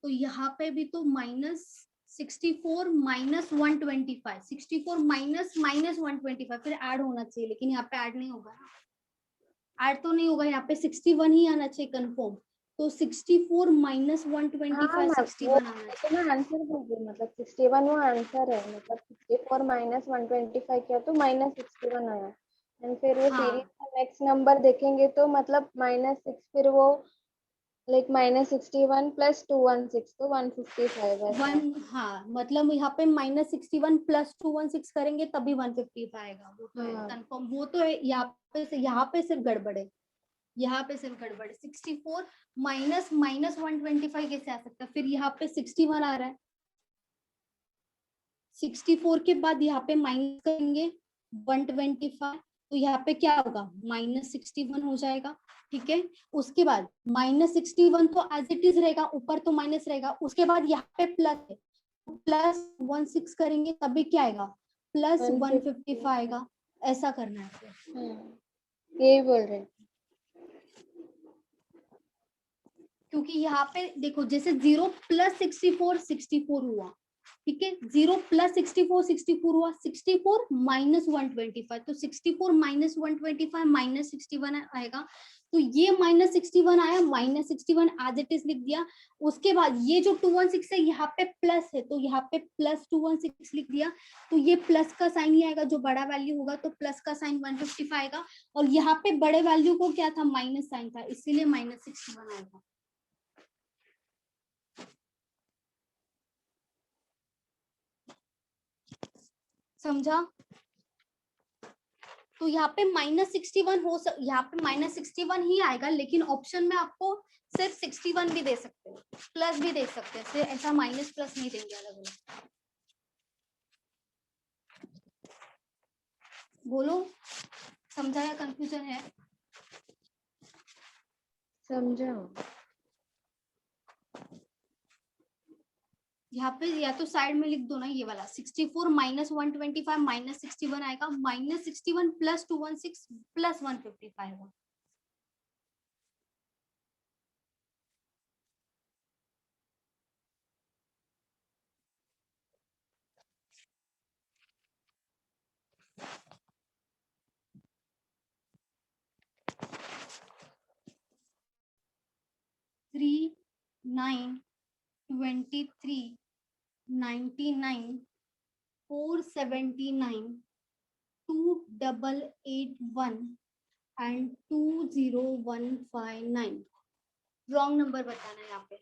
तो यहाँ पे भी तो -64 माइनस 125, 64 माइनस -125 फिर ऐड होना चाहिए, लेकिन यहाँ पे ऐड नहीं होगा ना, ऐड तो नहीं होगा, यहाँ पे 61 ही आना चाहिए कंफर्म। तो 64 माइनस 125 61 आना चाहिए। तो मैं आंसर बोल रही हूँ, मतलब 61 वो आंसर है, मतलब 64 माइनस 125 किया तो -61 आया। एंड फिर वो हाँ सीरीज का नेक्स्ट नंबर देखेंगे तो मतलब -6, फिर वो लाइक -61 प्लस 216 तो 155 ऐसा। हाँ, मतलब यहाँ पे -61 प्लस 216 करेंगे तभी 155 आएगा, वो तो है हाँ। कंफर्म, वो तो है। यहाँ पे सिर्फ गड़बड़ है, यहाँ पे सिर्फ गड़बड़ है। 64 माइनस -125 कैसे आ सकता है, फिर यहाँ पे 61 आ रहा है, 64 के बाद यहाँ पे माइनस करेंगे 125, तो यहाँ पे क्या होगा -61 हो जाएगा। ठीक है, उसके बाद -61 तो एज इट इज रहेगा, ऊपर तो माइनस रहेगा, उसके बाद यहाँ पे प्लस है, प्लस 16 करेंगे तभी क्या आएगा प्लस 155 आएगा। ऐसा करना है फिर। यही बोल रहे हैं। क्योंकि यहाँ पे देखो जैसे 0 प्लस 64 हुआ, ठीक है, 0 प्लस 64 हुआ, 64 माइनस 125, तो 64 माइनस 125 माइनस 61 आएगा, तो ये -61 आया, -61 एज इट इज लिख दिया। उसके बाद ये जो 216 है यहाँ पे प्लस है, तो यहाँ पे प्लस 216 लिख दिया, तो ये प्लस का साइन ही आएगा, जो बड़ा वैल्यू होगा तो प्लस का साइन 155 आएगा, और यहाँ पे बड़े वैल्यू को क्या था माइनस साइन था, इसीलिए -61 आएगा। समझा? तो यहाँ पे -61 यहाँ पे -61 ही आएगा, लेकिन ऑप्शन में आपको सिर्फ 61 भी दे सकते हैं, प्लस भी दे सकते हैं, सिर्फ ऐसा माइनस प्लस नहीं देंगे अलग अलग। बोलो समझा या कंफ्यूजन है? समझा। यहाँ पे या तो साइड में लिख दो ना ये वाला, 64 माइनस 125 माइनस 61 आएगा, -61 प्लस 216 प्लस 155 आएगा। 3, 9, 23, 99, 479, 2881 एंड 20159। रॉन्ग नंबर बताना है यहाँ पे।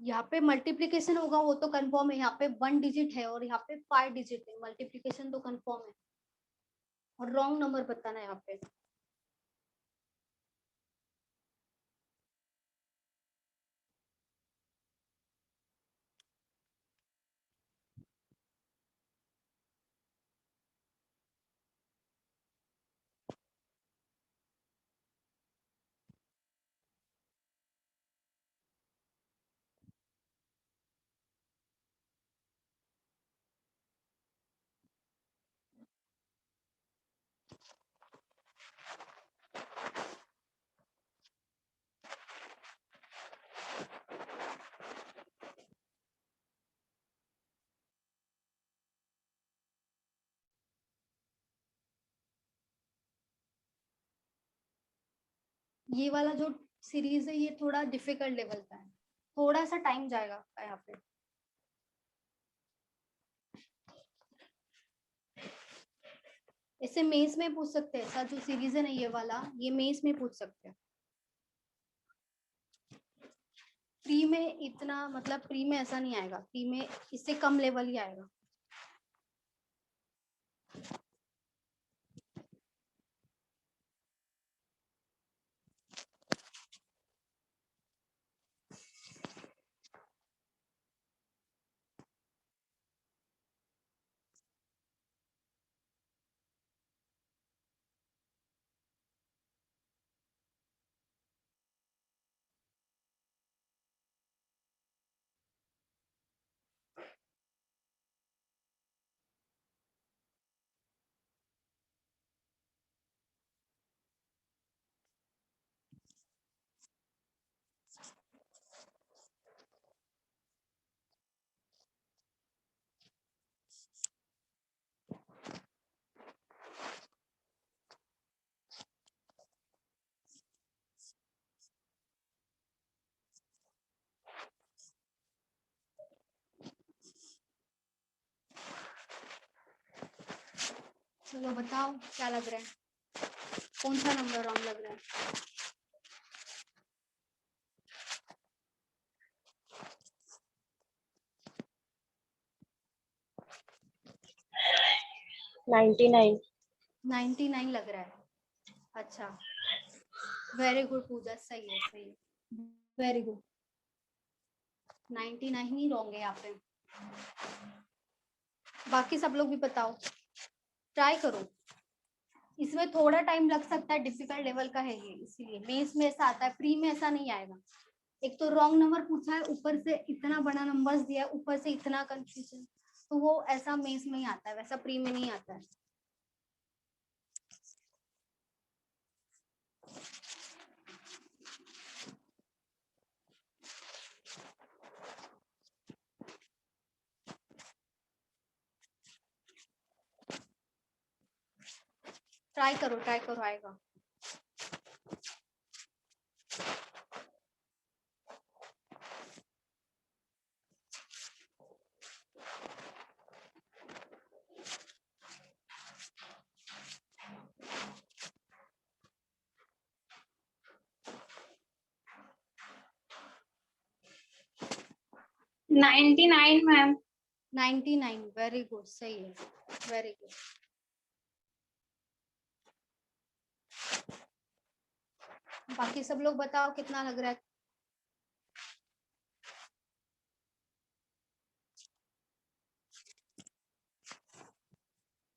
यहाँ पे मल्टीप्लीकेशन होगा वो तो कंफर्म है, यहाँ पे 1 डिजिट है और यहाँ पे 5 डिजिट है, मल्टीप्लीकेशन तो कंफर्म है। और रॉन्ग नंबर बताना है यहाँ पे। ये वाला जो सीरीज है ये थोड़ा डिफिकल्ट लेवल का है, थोड़ा सा टाइम जाएगा आपका यहाँ पे। इसे मेंस में पूछ सकते हैं, ऐसा जो सीरीज है ना ये वाला, ये मेंस में पूछ सकते हैं। प्री में इतना मतलब प्री में ऐसा नहीं आएगा, प्री में इससे कम लेवल ही आएगा। चलो बताओ क्या लग रहा है, कौन सा नंबर रॉन्ग लग रहा है। नाइन्टी 99 लग रहा है। अच्छा, वेरी गुड पूजा, सही है सही है, वेरी गुड। 99 ही रॉन्ग है यहाँ पे। बाकी सब लोग भी बताओ, ट्राई करो। इसमें थोड़ा टाइम लग सकता है, डिफिकल्ट लेवल का है ये, इसीलिए मेंस में ऐसा आता है, प्री में ऐसा नहीं आएगा। एक तो रॉन्ग नंबर पूछा है, ऊपर से इतना बड़ा नंबर्स दिया है, ऊपर से इतना कंफ्यूजन, तो वो ऐसा मेंस में ही आता है, वैसा प्री में नहीं आता है। ट्राई करो आएगा। Ninety nine ma'am. 99 very good, सही है, वेरी गुड। बाकी सब लोग बताओ कितना लग रहा है।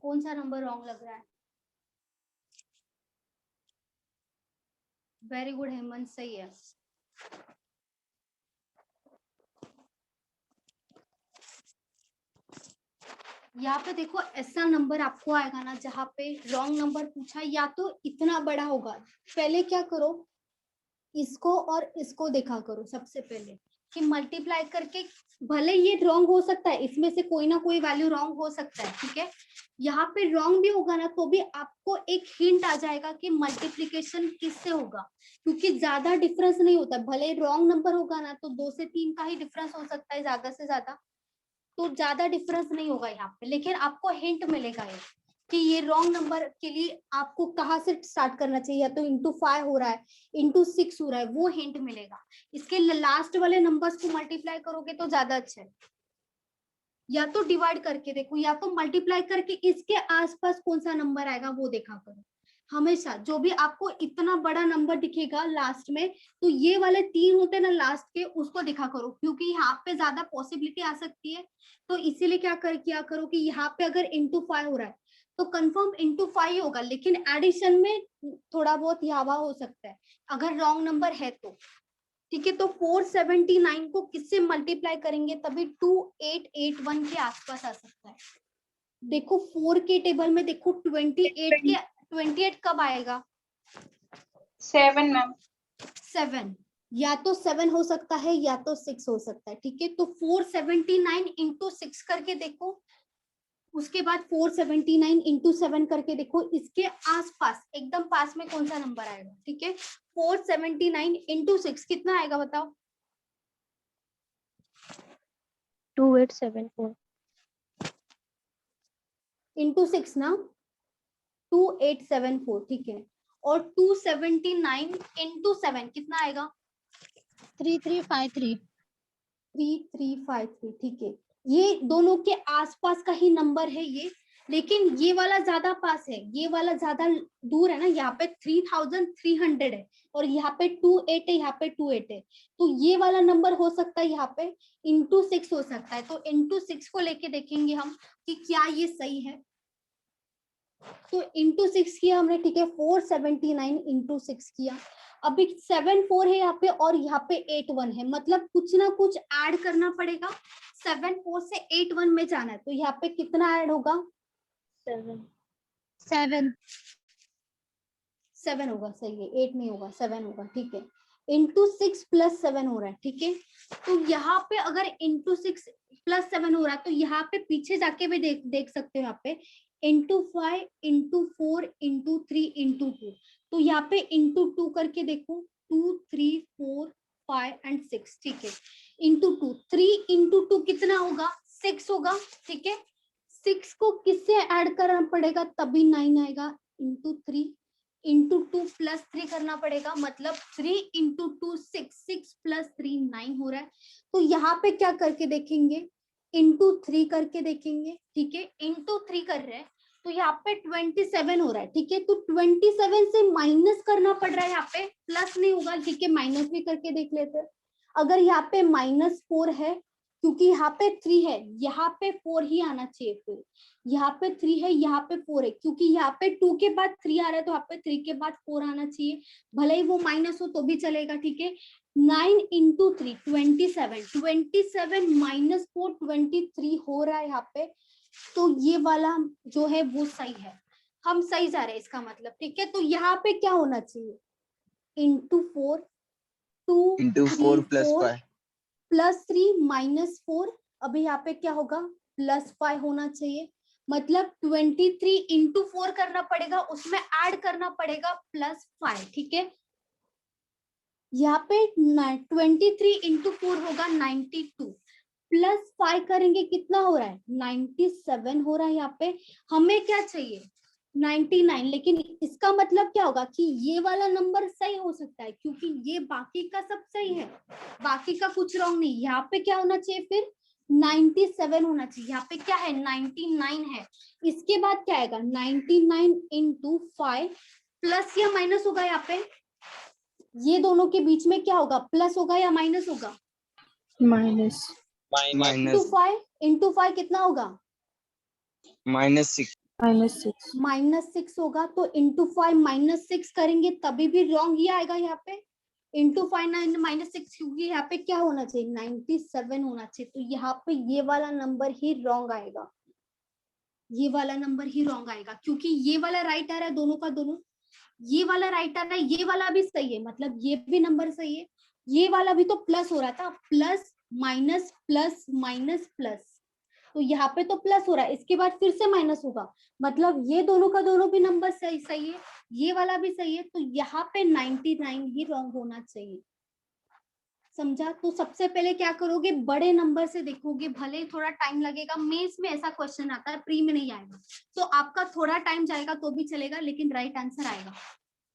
कौन सा नंबर रॉन्ग लग रहा है? वेरी गुड हेमंत, सही है। यहाँ पे देखो ऐसा नंबर आपको आएगा ना जहाँ पे रॉन्ग नंबर पूछा, या तो इतना बड़ा होगा। पहले क्या करो, इसको और इसको देखा करो सबसे पहले कि मल्टीप्लाई करके, भले ये रॉन्ग हो सकता है, इसमें से कोई ना कोई वैल्यू रॉन्ग हो सकता है, ठीक है। यहाँ पे रॉन्ग भी होगा ना तो भी आपको एक हिंट आ जाएगा कि मल्टीप्लिकेशन किससे होगा, क्योंकि ज्यादा डिफरेंस नहीं होता। भले रॉन्ग नंबर होगा ना तो 2 से 3 का ही डिफरेंस हो सकता है, ज्यादा से ज्यादा, तो ज्यादा डिफरेंस नहीं होगा यहाँ पे। लेकिन आपको हिंट मिलेगा ये कि ये रॉन्ग नंबर के लिए आपको कहाँ से स्टार्ट करना चाहिए, या तो इंटू 5 हो रहा है, इंटू 6 हो रहा है, वो हिंट मिलेगा। इसके लास्ट वाले नंबर्स को मल्टीप्लाई करोगे तो ज्यादा अच्छा है। या तो डिवाइड करके देखो, या तो मल्टीप्लाई करके इसके आसपास कौन सा नंबर आएगा वो देखा करो। हमेशा जो भी आपको इतना बड़ा नंबर दिखेगा लास्ट में, तो ये वाले 3 होते हैं ना लास्ट के, उसको दिखा करो, क्योंकि यहाँ पे ज्यादा पॉसिबिलिटी आ सकती है। तो इसीलिए किया करो कि यहाँ पे अगर इंटू 5 हो रहा है तो कंफर्म इंटू 5 होगा, लेकिन एडिशन में थोड़ा बहुत यावा हो सकता है अगर रॉन्ग नंबर है तो, ठीक है। तो 479 को किससे मल्टीप्लाई करेंगे तभी 2881 के आसपास आ सकता है। देखो 4 के टेबल में देखो 28 कब आएगा? 7 मैम। 7, या तो 7 हो सकता है या तो 6 हो सकता है, ठीक है। तो 479 इंटू 6 करके देखो, उसके बाद 479 इंटू 7 करके देखो, इसके आसपास एकदम पास में कौन सा नंबर आएगा, ठीक है। 479 इंटू 6 कितना आएगा बताओ? 2874 इंटू 6 ना, 2874, ठीक है। और 279 इंटू 7 कितना आएगा? 3353 3353, ठीक है। ये दोनों के आसपास का ही नंबर है ये, लेकिन ये वाला ज्यादा पास है, ये वाला ज्यादा दूर है ना। यहाँ पे 3300 है और यहाँ पे 28 है, यहाँ पे 28 है, तो ये वाला नंबर हो सकता है यहाँ पे इंटू 6 हो सकता है। तो इंटू 6 को लेके देखेंगे हम कि क्या ये सही है। तो इंटू 6 किया हमने, ठीक है। 479 इंटू 6 किया। अभी 74 है यहाँ पे और यहाँ पे 81 है, मतलब कुछ ना कुछ ऐड करना पड़ेगा। 74 से 81 में जाना है, तो यहाँ पे कितना ऐड होगा? 7 होगा, सही है। 8 नहीं होगा, 7 होगा, ठीक है। इंटू 6 प्लस 7 हो रहा है, ठीक है। तो यहाँ पे अगर इंटू 6 प्लस 7 हो रहा है तो यहाँ पे पीछे जाके भी देख सकते हो, यहाँ पे इंटू 5 इंटू 4 इंटू 3 इंटू 2, तो यहाँ पे इंटू 2 करके देखो, 2 3 4 5 एंड 6, ठीक है। इंटू 2, 3 इंटू 2 कितना होगा? 6 होगा, ठीक है। 6 को किससे ऐड करना पड़ेगा तभी 9 आएगा? इंटू 3 इंटू 2 प्लस 3 करना पड़ेगा, मतलब 3 इंटू 2 6, 6 प्लस 3 9 हो रहा है। तो यहाँ पे क्या करके देखेंगे? इंटू 3 करके देखेंगे, ठीक है। इंटू 3 कर रहे हैं तो यहाँ पे 27 हो रहा है, ठीक है। तो 27 से माइनस करना पड़ रहा है, यहाँ पे प्लस नहीं होगा, ठीक है। माइनस भी करके देख लेते हैं। अगर यहाँ पे -4 है, क्योंकि यहाँ पे 3 है, यहाँ पे 4 ही आना चाहिए। फिर यहाँ पे 3 है, यहाँ पे 4 है, क्योंकि यहाँ पे 2 के बाद 3 आ रहा है तो यहाँ पे 3 के बाद 4 आना चाहिए, भले ही वो माइनस हो तो भी चलेगा, ठीक है। 9 इंटू 3 27, 27 माइनस 4 23 हो रहा है यहाँ पे। तो ये वाला जो है वो सही है, हम सही जा रहे हैं इसका मतलब, ठीक है। तो यहाँ पे क्या होना चाहिए? Into 4, 2 into 4 plus 5 plus 3 minus 4, अभी यहाँ पे क्या होगा? प्लस 5 होना चाहिए, मतलब 23 इंटू 4 करना पड़ेगा, उसमें ऐड करना पड़ेगा प्लस 5, ठीक है। यहाँ पे 23 इंटू 4 होगा 92, प्लस 5 करेंगे कितना हो रहा है? 97 हो रहा है। यहाँ पे हमें क्या चाहिए? 99, लेकिन इसका मतलब क्या होगा कि ये वाला नंबर सही हो सकता है, क्योंकि ये बाकी का सब सही है, बाकी का कुछ रॉन्ग नहीं। यहाँ पे क्या होना चाहिए? फिर 97 होना चाहिए। यहाँ पे क्या है? 99 है। इसके बाद क्या आएगा? 99 इंटू 5, प्लस या माइनस होगा? यहाँ पे ये दोनों के बीच में क्या होगा? प्लस होगा या माइनस होगा? माइनस। इंटू 5 कितना होगा? -6 -6 -6 होगा तो इंटू 5 -6 करेंगे तभी भी रॉन्ग ही आएगा यहाँ पे। इंटू 5 -6 क्योंकि यहाँ पे क्या होना चाहिए 97 होना चाहिए, तो यहाँ पे ये वाला नंबर ही रॉन्ग आएगा, ये वाला नंबर ही रॉन्ग आएगा क्योंकि ये वाला राइट आ रहा है दोनों का दोनों, ये वाला राइट आ रहा है, ये वाला भी सही है, मतलब ये भी नंबर सही है, ये वाला भी तो प्लस हो रहा था, plus minus plus minus plus, तो यहाँ पे तो प्लस हो रहा है, इसके बाद फिर से माइनस होगा, मतलब ये दोनों का दोनों भी नंबर सही सही है, ये वाला भी सही है, तो यहाँ पे 99 ही रॉन्ग होना चाहिए। समझा? तो सबसे पहले क्या करोगे, बड़े नंबर से देखोगे, भले थोड़ा टाइम लगेगा, मेंस में ऐसा क्वेश्चन आता है, प्री में नहीं आएगा, तो आपका थोड़ा टाइम जाएगा तो भी चलेगा, लेकिन राइट आंसर आएगा।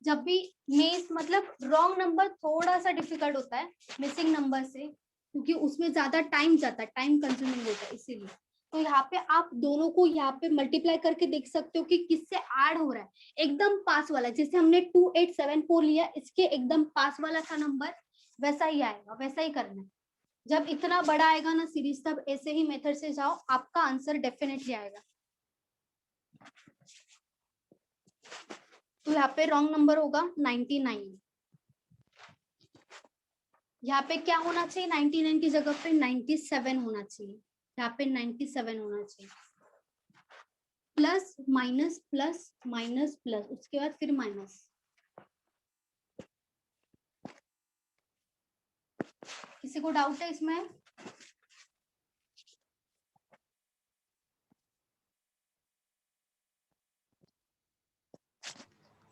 जब भी मेंस मतलब रॉन्ग नंबर थोड़ा सा डिफिकल्ट होता है मिसिंग नंबर से, क्योंकि उसमें ज्यादा टाइम जाता है, टाइम कंज्यूमिंग होता है, इसीलिए। तो यहाँ पे आप दोनों को यहाँ पे मल्टीप्लाई करके देख सकते हो कि किससे ऐड हो रहा है, एकदम पास वाला, जैसे हमने 2874 लिया, इसके एकदम पास वाला था नंबर, वैसा ही आएगा, वैसा ही करना है। जब इतना बड़ा आएगा ना सीरीज, तब ऐसे ही मेथड से जाओ, आपका आंसर डेफिनेटली आएगा। तो यहाँ पे रॉन्ग नंबर होगा 99, यहाँ पे क्या होना चाहिए, 99 की जगह पे 97 होना चाहिए, यहाँ पे 97 होना चाहिए, plus minus plus minus plus, उसके बाद फिर माइनस। किसी को डाउट है इसमें?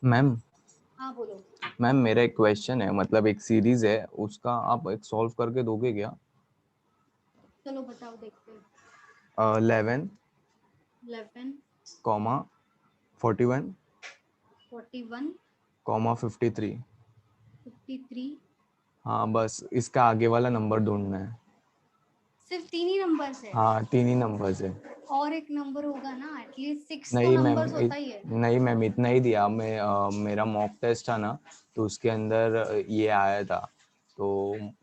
मैम हाँ बोलो। मैम मेरा एक क्वेश्चन है, मतलब एक सीरीज है, उसका आप एक सॉल्व करके दोगे क्या? चलो बताओ, देखते हैं। 11 कॉमा 41 41 कॉमा 53। 53। हाँ बस इसका आगे वाला नंबर ढूंढना है। सिर्फ 3 ही नंबर्स है? हाँ 3 ही नंबर्स है। और एक नंबर होगा ना, एटलीस्ट 6 तो नहीं मैम, नंबर्स होता ही है। नहीं मैम इतना ही दिया मैं, मेरा मॉक टेस्ट था ना, तो उसके अंदर ये आया था, तो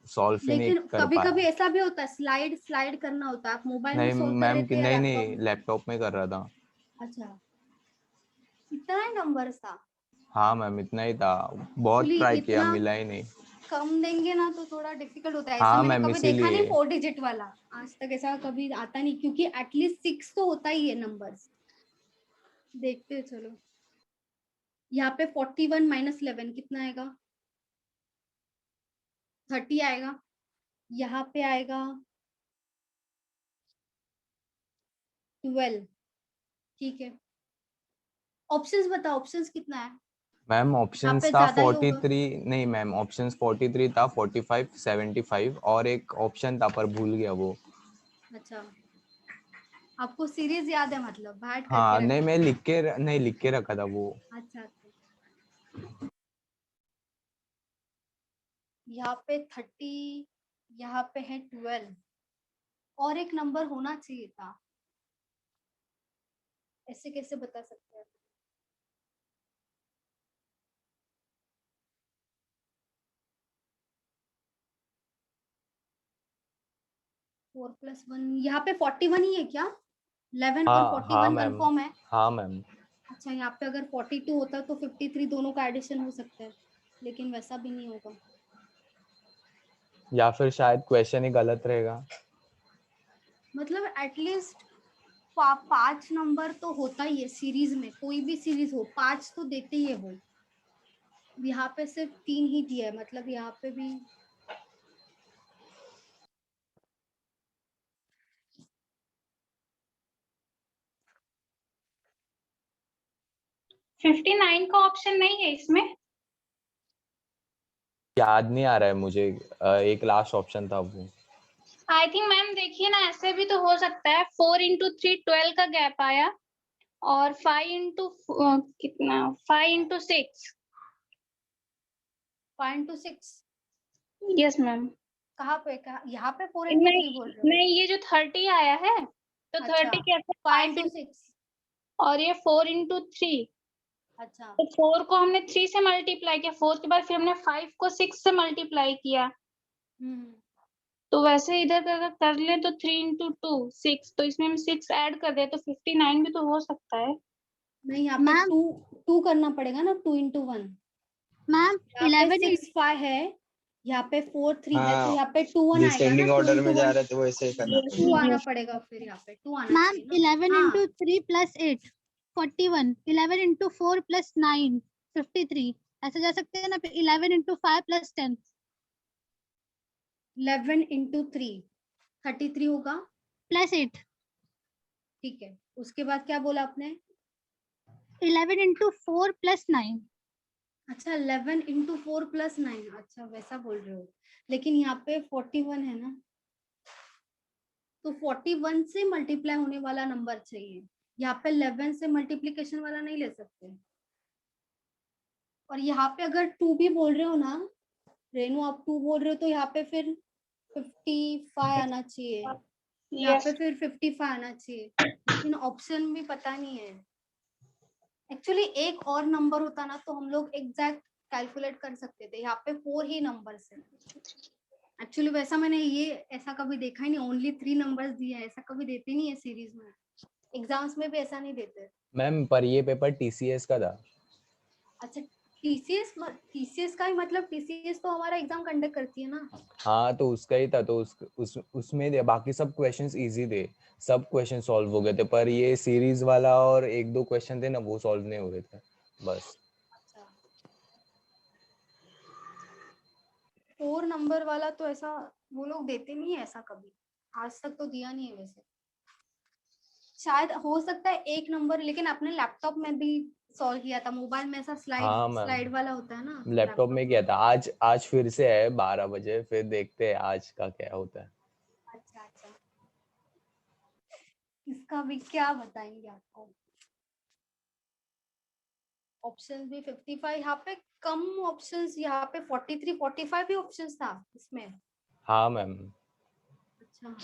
सॉल्व ही नहीं लेकिन कर कभी पाया। कभी ऐसा भी होता है, स्लाइड स्लाइड करना होता है, आप मोबाइल में नहीं सोल्व कर मैम, लेते हैं या नहीं लैपटॉप नहीं में? लैपटॉप में कर रहा था। अच्छा, इतना ही नंबर्स था? हाँ मैम इतना ही था, बहुत Actually, ट्राई किया, इतना मिला ही नहीं। कम देंगे ना तो थोड़ा डिफिकल्ट होता है, ऐसा हाँ मैंने मैम कभी देखा नहीं इसीलिए। 4 डिजिट वाला, आज तक ऐसा कभी आता नहीं, क्योंकि एटलीस्ट 6 तो होता ही है नंबर्स। देखते हैं, चलो यहाँ पे 41 माइनस 11 कितना आएगा, 30 आएगा, यहाँ पे आएगा 12, ठीक है। ऑप्शंस बताओ, ऑप्शंस कितना है? मैम यहाँ ऑप्शंस पे था ज्यादा ही होगा। 43, नहीं मैम ऑप्शंस 43 था, 45 75 और एक ऑप्शन था पर भूल गया वो। अच्छा, आपको सीरीज याद है, मतलब बैठ करके हाँ नहीं रखे? मैं लिख के रखा था वो। अच्छा अच्छा, यहाँ पे 30, यहाँ पे है 12, और एक नंबर होना चाहिए था, ऐसे कैसे बता सकते हैं? फोर प्लस 1, यहाँ पे 41 ही है क्या? 11 और हाँ हाँ 41 मैम, कंफर्म है? हाँ मैम। अच्छा, यहाँ पे अगर 42 होता तो 53 दोनों का एडिशन हो सकता है, लेकिन वैसा भी नहीं होगा। या फिर शायद क्वेश्चन ही गलत रहेगा। मतलब एटलीस्ट 5 नंबर तो होता ही है सीरीज में, कोई भी सीरीज हो 5 तो देते ही है वो। यहाँ पे सिर्फ 3 ही दिया है, मतलब यहाँ पे भी 59 का ऑप्शन नहीं है इसमें? याद नहीं आ रहा है मुझे, एक लास्ट ऑप्शन था वो। आई थिंक मैम देखिए ना, ऐसे भी तो हो सकता है, 4 इंटू 3 12 का गैप आया, और 5 इंटू कितना 5 इंटू 6। 5 into 6 yes ma'am. कहाँ पे, कहाँ यहाँ पे 4 into 3 बोल रहे हो? नहीं, ये जो 30 आया है तो अच्छा, 30 कैसे 5 into 6। और ये 4 इंटू 3, अच्छा, तो 4 को हमने 3 से मल्टीप्लाई किया, 4 के बाद फिर हमने 5 को 6 से मल्टीप्लाई किया, तो वैसे इधर अगर कर ले तो 3 इंटू 2 6, तो इसमें हम 6 ऐड कर दे तो 59 भी तो हो सकता है। नहीं, यहाँ पे मैम 2 करना पड़ेगा ना, 2 into 1। मैम यहाँ 11 पे 6 5 है, यहाँ पे 4 3 है, तो हाँ यहाँ पे 2 1 आएगा ना, डिसेंडिंग 2 ऑर्डर into में जा 1 रहे थे वैसे ही करना 2 आना पड़ेगा, फिर यहाँ पे 2 आना मैम चाहिए ना। 11 हाँ, into 3 plus 8 41 11 into 4 plus 9 53 ऐसे जा सकते हैं ना, फिर 11 into 5 plus 10 11 into 3 33 होगा, plus 8 ठीक है। उसके बाद क्या बोला आपने? 11 into 4 plus 9 अच्छा, 11 into 4 plus 9, अच्छा वैसा बोल रहे हो, लेकिन यहाँ पे 41 है ना, तो 41 से मल्टीप्लाई होने वाला नंबर चाहिए। यहाँ पे 11 से मल्टीप्लीकेशन वाला नहीं ले सकते। और यहाँ पे अगर 2 भी बोल रहे हो ना रेनू, आप 2 बोल रहे हो, तो यहाँ पे फिर 55 आना चाहिए, यहाँ पे फिर 55 आना चाहिए, लेकिन ऑप्शन भी पता नहीं है। एक्चुअली एक और नंबर होता ना तो हम लोग एग्जैक्ट कैलकुलेट कर सकते थे, यहाँ पे 4 ही नंबर्स है। एक्चुअली वैसा मैंने ये ऐसा कभी देखा ही नहीं, ओनली 3 नंबर्स दिए हैं, ऐसा कभी देते नहीं है सीरीज में, एग्जाम्स में भी ऐसा नहीं देते। मैम पर ये पेपर टीसीएस का था। अच्छा, टीसीएस का ही मतलब, टीसीएस तो हमारा एग्जाम कंडक्ट करती है ना। हाँ तो उसका ही था, तो उसमें दे, बाकी सब क्वेश्चंस इजी थे, सब क्वेश्चन सॉल्व हो गए थे, पर ये सीरीज वाला और 1-2 क्वेश्चन थे ना वो सॉल्व नहीं हो रहे थे बस। अच्छा, 4 नंबर वाला तो ऐसा वो लोग देते नहीं है, ऐसा कभी आज तक तो दिया नहीं है वैसे। शायद हो सकता है 1 नंबर, लेकिन अपने लैपटॉप में भी सॉल्व किया था, मोबाइल में ऐसा हाँ मैम, स्लाइड वाला होता है ना, लैपटॉप में किया था। आज फिर से है 12 बजे, फिर देखते हैं आज का क्या होता है। अच्छा अच्छा, इसका भी क्या बताएंगे आपको। ऑप्शंस भी 55, यहाँ पे कम ऑप्शंस, यहाँ पे 43 45 भी ऑप्शंस था इसमें। हाँ मैम। अच्छा,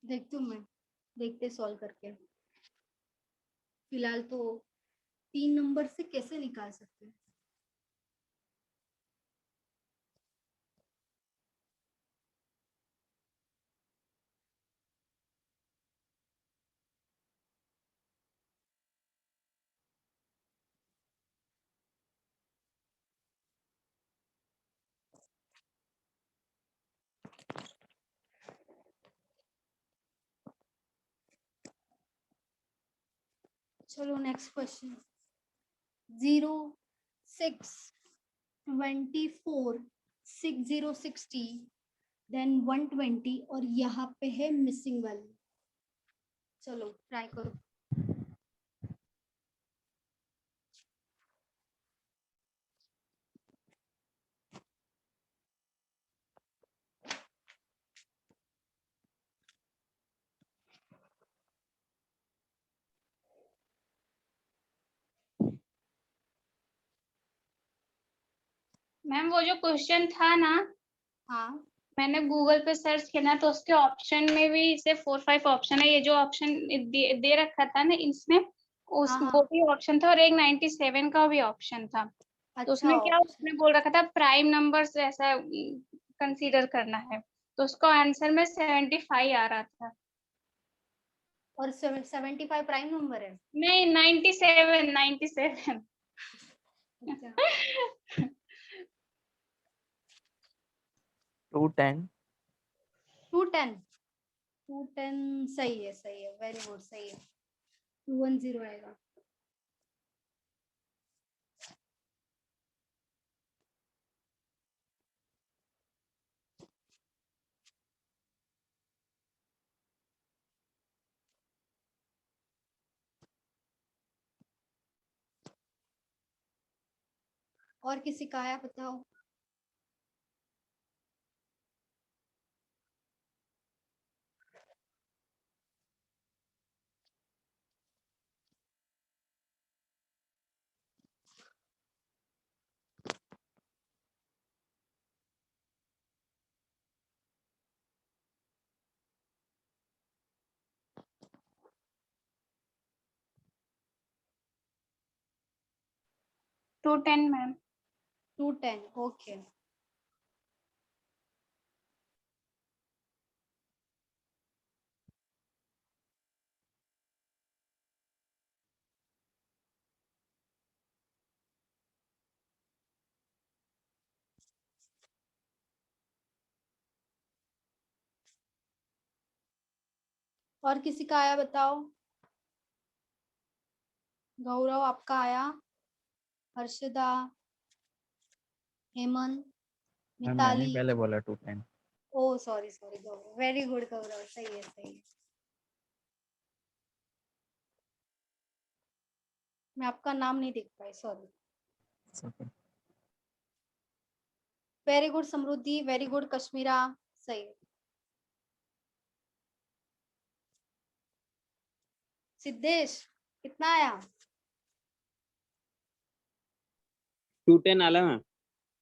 देखती हूँ मैं, देखते सॉल्व करके। फिलहाल तो 3 नंबर से कैसे निकाल सकते हैं। चलो नेक्स्ट क्वेश्चन। 0 6 24 60 60 देन 120 और यहाँ पे है मिसिंग वैल्यू। चलो ट्राई करो। मैम वो जो क्वेश्चन था ना, हाँ मैंने गूगल पे सर्च किया ना, तो उसके ऑप्शन में भी इसे 4-5 ऑप्शन है। ये जो ऑप्शन दे रखा था ना इसमें, उस हाँ वो भी ऑप्शन था, और एक 97 का भी ऑप्शन था। तो अच्छा उसमें क्या उसने बोल रखा था प्राइम नंबर से ऐसा कंसीडर करना है, तो उसका आंसर में 75 आ रहा था। और 75 प्राइम नंबर है? नहीं 97। अच्छा 210 210 सही है, वेरी गुड, सही है। 210 आएगा। और किसी का आया बताओ। Two 10 ma'am. 210 ओके। और किसी का आया बताओ? गौरव आपका आया, हर्षदा, हेमंत, मैम मैंने मिताली। पहले बोला 210। ओ सॉरी सॉरी गौरव, वेरी गुड गौरव, सही है सही है। मैं आपका नाम नहीं देख पाई, सॉरी। वेरी गुड समृद्धि, वेरी गुड कश्मीरा, सही है। सिद्धेश कितना आया? 210 आला मैम।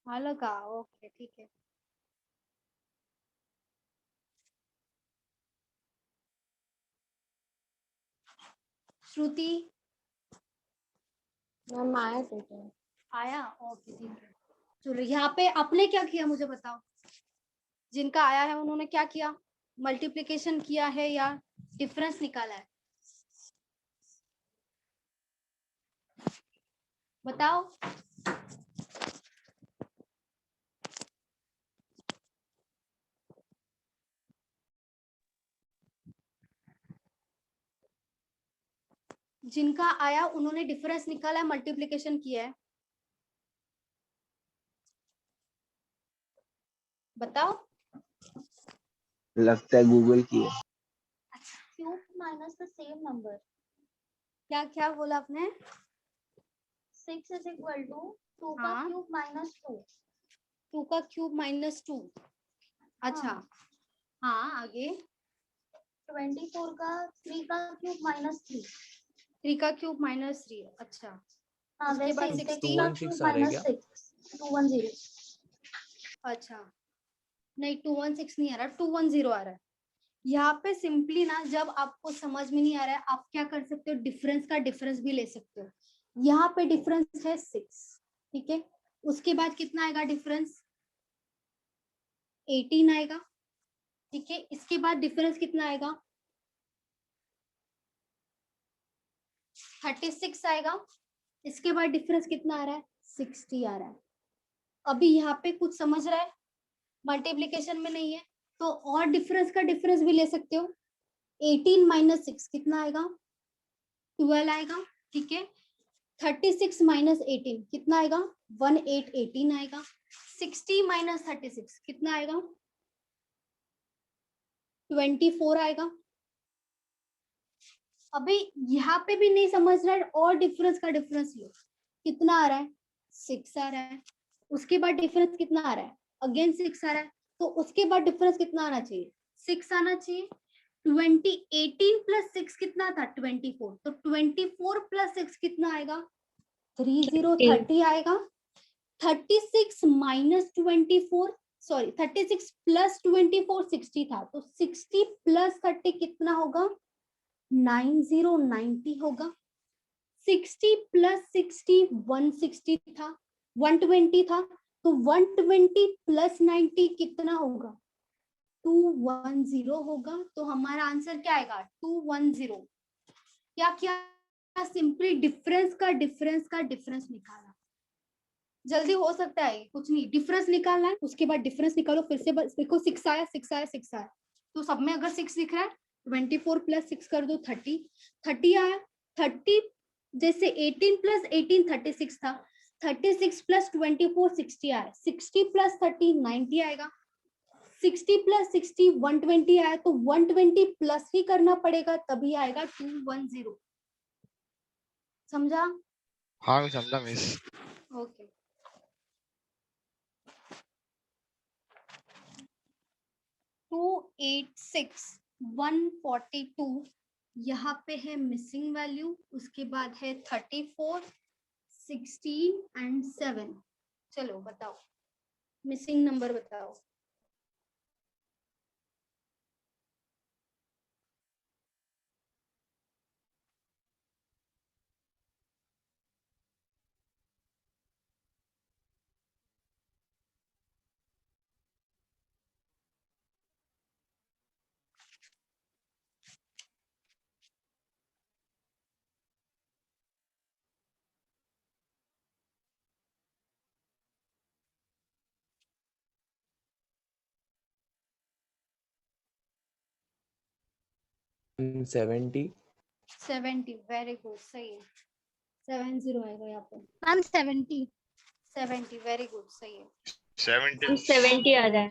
हालो का, ओके ठीक है। श्रुति मैम आया 210। आया, ओके ठीक है। चलो यहाँ पे आपने क्या किया मुझे बताओ, जिनका आया है उन्होंने क्या किया? मल्टीप्लिकेशन किया है या डिफरेंस निकाला है? बताओ। जिनका आया उन्होंने डिफरेंस निकाला है, मल्टीप्लिकेशन किया है? बताओ। लगता है गूगल की है। Cube minus the same number, क्या क्या बोला आपने? 6 इज इक्वल टू 2 का क्यूब माइनस 2। 2 का क्यूब माइनस 2, अच्छा हाँ आगे। 24 का 3 का क्यूब माइनस 3। 3 का क्यूब माइनस 3, अच्छा। हाँ उसके वैसे बाद 60 का 216 क्यूब आ रहा है माइनस क्या? 6, 210। अच्छा नहीं 216 नहीं आ रहा, 210 आ रहा है। यहाँ पे सिंपली ना, जब आपको समझ में नहीं आ रहा है, आप क्या कर सकते हो, डिफरेंस का डिफरेंस भी ले सकते हो। यहाँ पे डिफरेंस है 6, ठीक है। उसके बाद कितना आएगा डिफरेंस? 18 आएगा, ठीक है। इसके बाद डिफरेंस कितना आएगा? 36 आएगा। इसके बाद डिफरेंस कितना आ रहा है? 60 आ रहा है। अभी यहाँ पे कुछ समझ रहा है? मल्टीप्लीकेशन में नहीं है तो और डिफरेंस का डिफरेंस भी ले सकते हो। 18 माइनस 6 कितना आएगा? 12 आएगा, ठीक है। 36 माइनस 18 कितना आएगा? 18 आएगा। 60 माइनस 36 कितना आएगा? 24 आएगा। अभी यहाँ पे भी नहीं समझ रहा है, और डिफरेंस का डिफरेंस लो, कितना आ रहा है? 6 आ रहा है। उसके बाद डिफरेंस कितना आ रहा है? अगेन 6 आ रहा है। तो उसके बाद डिफरेंस कितना आना चाहिए? 6 आना चाहिए। 18 प्लस 6 कितना था? 24। तो 24 प्लस 6 कितना आएगा? 30 आएगा। 36 माइनस 24, सॉरी 36 प्लस 24 60 था, तो 60 प्लस 30 कितना होगा? 90 होगा। 60 प्लस 60 160 था, 120 था, तो 120 प्लस 90 कितना होगा? 210 होगा। तो हमारा आंसर क्या आएगा? 210। क्या क्या? सिंपली डिफरेंस का डिफरेंस निकाला। जल्दी हो सकता है, कुछ नहीं, डिफरेंस निकालना है। उसके बाद डिफरेंस निकालो फिर से, बस देखो 6 आया 6 आया 6 आया, तो सब में अगर 6 दिख रहा है 24 प्लस 6 कर दो 30 30 आया। 30 जैसे 18 प्लस 18 36 था, 36 प्लस 24 60 आया। 60 प्लस 30 90 आएगा। 60 प्लस 60 120 आया, तो 120 प्लस ही करना पड़ेगा तभी आएगा 210। समझा? हाँ मैं समझा मिस। ओके। टू 142 यहाँ पे है मिसिंग वैल्यू। उसके बाद है 34 16 एंड 7। चलो बताओ मिसिंग नंबर बताओ। 70. 70 वेरी गुड, सही है। 70 आएगा यहाँ पे। मैम 70। 70 वेरी गुड, सही है। 70 70 आ जाए।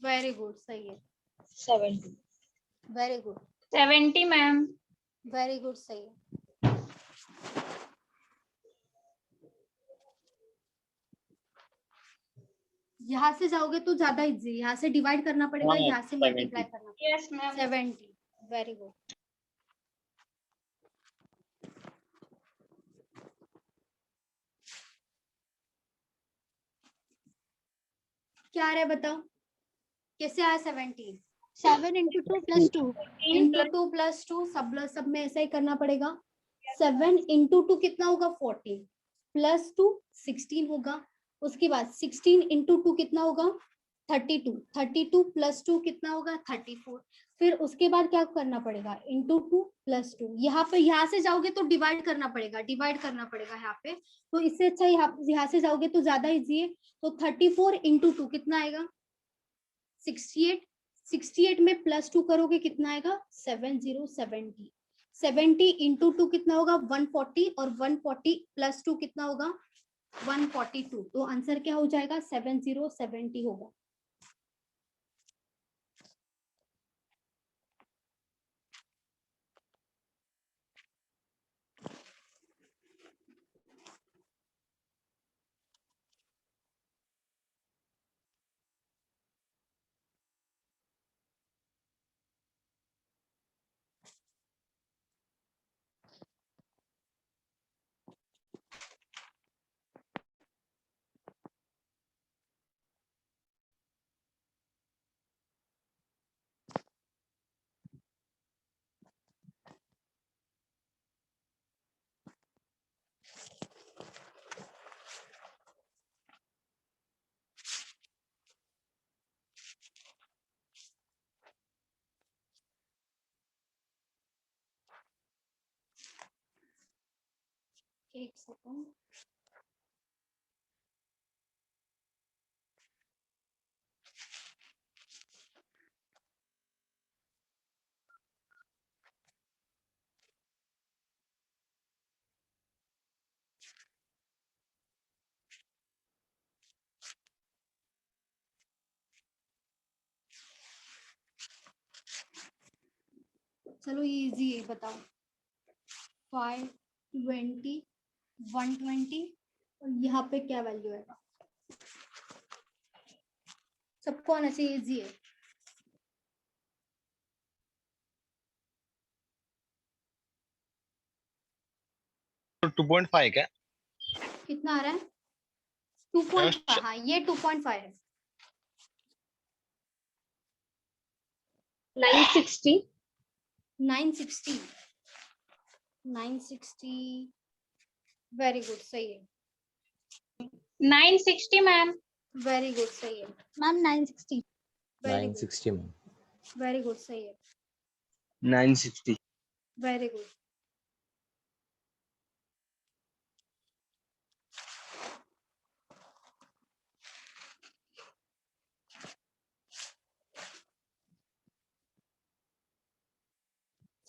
वेरी गुड, सही है। 70 very good, 70 ma'am. Very good, सही है। यहाँ से जाओगे तो ज्यादा इजी, यहाँ से डिवाइड करना पड़ेगा, हाँ, यहाँ से मल्टीप्लाई 70. करना यस मैम। 70 very good. क्या आ रहा है बताओ, कैसे आया 70? 7 into 2 plus 2. इंटू 2 प्लस 2, सब में ऐसा ही करना पड़ेगा। 7 इंटू 2 कितना होगा 14, प्लस 2 16 होगा। उसके बाद 16 इंटू 2 कितना होगा 32, 32 प्लस 2 कितना होगा 34। फिर उसके बाद क्या करना पड़ेगा, इंटू 2 प्लस 2। यहाँ से जाओगे तो डिवाइड करना पड़ेगा, यहाँ पे। तो इससे अच्छा यहाँ से जाओगे तो ज्यादा इजी है। तो 34 इंटू 2 कितना आएगा 68। 68 में प्लस 2 करोगे कितना आएगा 70। 70 इंटू 2 कितना होगा 140, और 140 प्लस 2 कितना होगा 142। तो आंसर क्या हो जाएगा 70 होगा। एक सेकंड, चलो ये इजी है, बताओ 5 20 120 और यहाँ पे क्या वैल्यू है, सबको आना चाहिए, इजी है। तो 2.5 क्या? कितना आ रहा है 2.5? हाँ ये 2.5 है। 960 960 वेरी गुड, सही है। 960 मैम। वेरी गुड, सही है। मैम 960. 960 में। वेरी गुड, सही है। 960. Very good.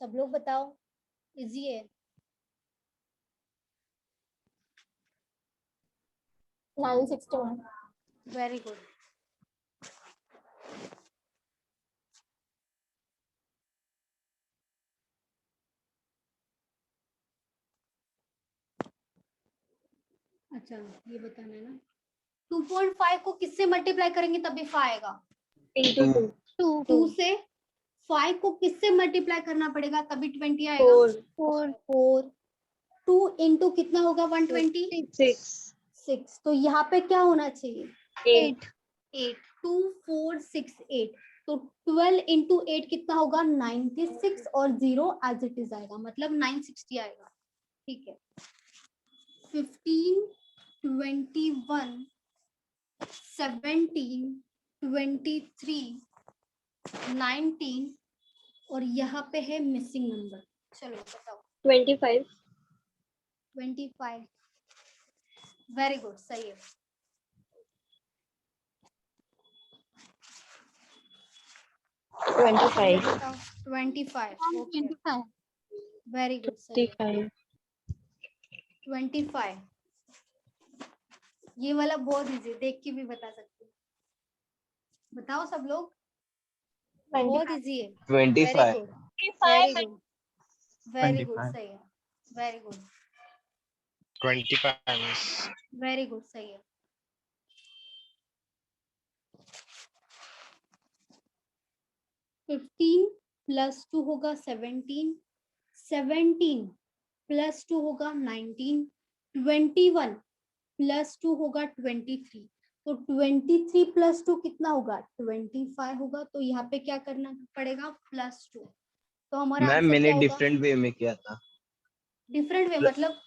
सब लोग बताओ, इजी है। 961. Very good. अच्छा ये बताना है ना, 2.5 को किससे मल्टीप्लाई करेंगे तभी 5 आएगा। into 2. 2 से 5 को किससे मल्टीप्लाई करना पड़ेगा तभी 20 आएगा। 4 2 इंटू कितना होगा 120 6। तो यहाँ पे क्या होना चाहिए 8 2 4 6 8। तो 12 इंटू 8 कितना होगा 96 और 0 एज इट इज आएगा, मतलब 960 आएगा। ठीक है, 15 21 17 23 19 और यहाँ पे है मिसिंग नंबर। चलो बताओ 25. 25 वेरी गुड, सही है। 25. 25. ओके 25. वेरी गुड, सही है 55. 25। ये वाला बहुत इजी, देख के भी बता सकते हो। बताओ सब लोग, बहुत इजी है। 25. Good, very good, very good, 25. सही है, वेरी गुड, 25 वेरी गुड, सही है। 15 प्लस 2 होगा 17, 17 प्लस 2 होगा 19, 21 प्लस 2 होगा 23। तो 23 प्लस 2 कितना होगा? 25 होगा। तो यहाँ पे क्या करना पड़ेगा? प्लस 2। तो हमारा मैम आंसर मैंने क्या होगा? डिफरेंट वे में किया था। डिफरेंट वे मतलब?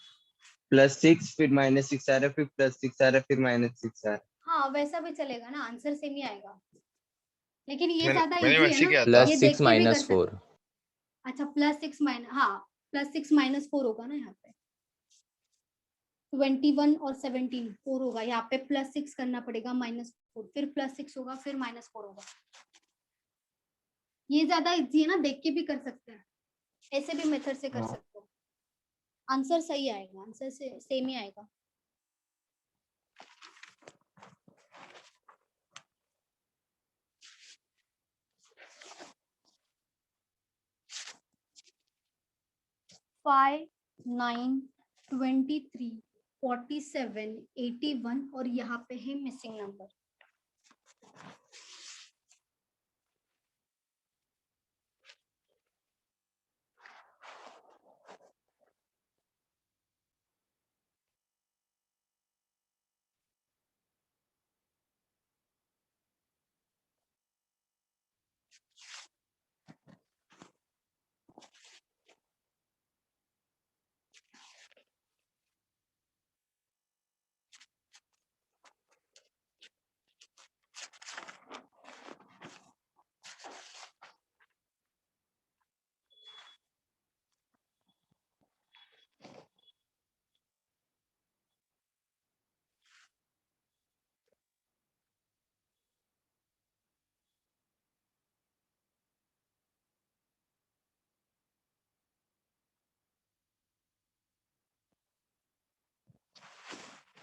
+6 फिर -6 आ रहा है, फिर +6 आ रहा है, फिर -6 आ रहा है। हाँ वैसा भी चलेगा ना, आंसर सेम ही आएगा। लेकिन ये मैंने ज्यादा मैंने इजी है वैसे ना, किया था। ये देख +6 के भी कर सकते। -4. अच्छा +6 माइनस, हाँ +6 -4 होगा ना यहाँ पे। 21 और 17 4 होगा, यहाँ पे +6 करना पड़ेगा -4, फिर +6 होगा, फिर -4 होगा। ये ज्यादा इजी है ना, देख के भी कर सकते हैं, ऐसे भी मेथड से कर सकते हो। आंसर सही आएगा, आंसर से सेम ही आएगा। फाइव 9 23 47 81 और यहाँ पे है मिसिंग नंबर।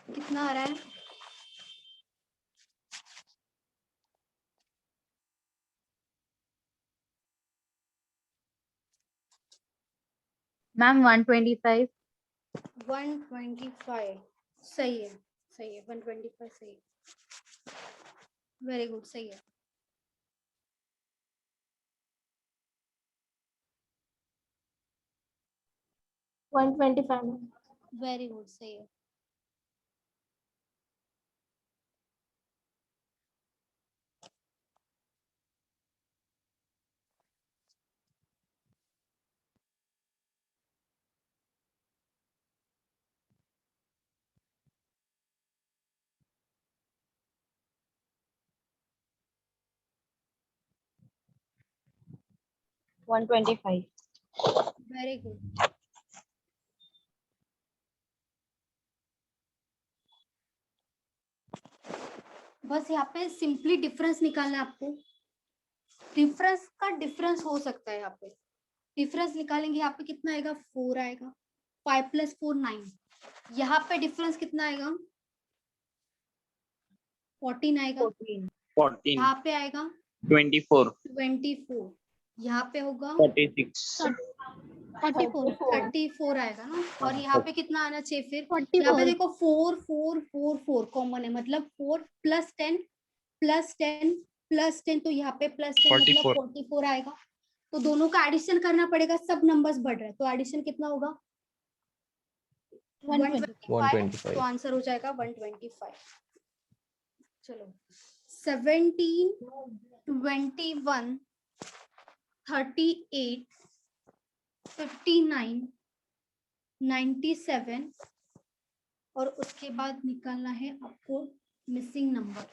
कितना आ रहा है? मैम 125. 125 सही है, सही है, 125 सही है, वेरी गुड, सही है। वन 125. वेरी गुड, सही है। वन 125. Very good. बस यहाँ पे सिंपली डिफरेंस निकालना है आपको। डिफरेंस का डिफरेंस हो सकता है, यहाँ पे डिफरेंस निकालेंगे, यहाँ पे कितना आएगा? 4 आएगा। 5 + 4 9। यहाँ पे डिफरेंस कितना आएगा? 14 आएगा। 14 यहाँ पे आएगा 24 24। यहाँ पे होगा 46 34 आएगा ना। और यहाँ पे कितना आना चाहिए फिर? 44. यहाँ पे देखो 4 4 4 4 कॉमन है, मतलब 4 + 10 + 10 + 10, तो यहाँ पे +10 मतलब 44 44 आएगा। तो दोनों का एडिशन करना पड़ेगा, सब नंबर्स बढ़ रहे हैं, तो एडिशन कितना होगा? 125। 125. तो आंसर हो जाएगा 125। चलो 17 21 38 59 97 और उसके बाद निकालना है आपको मिसिंग नंबर।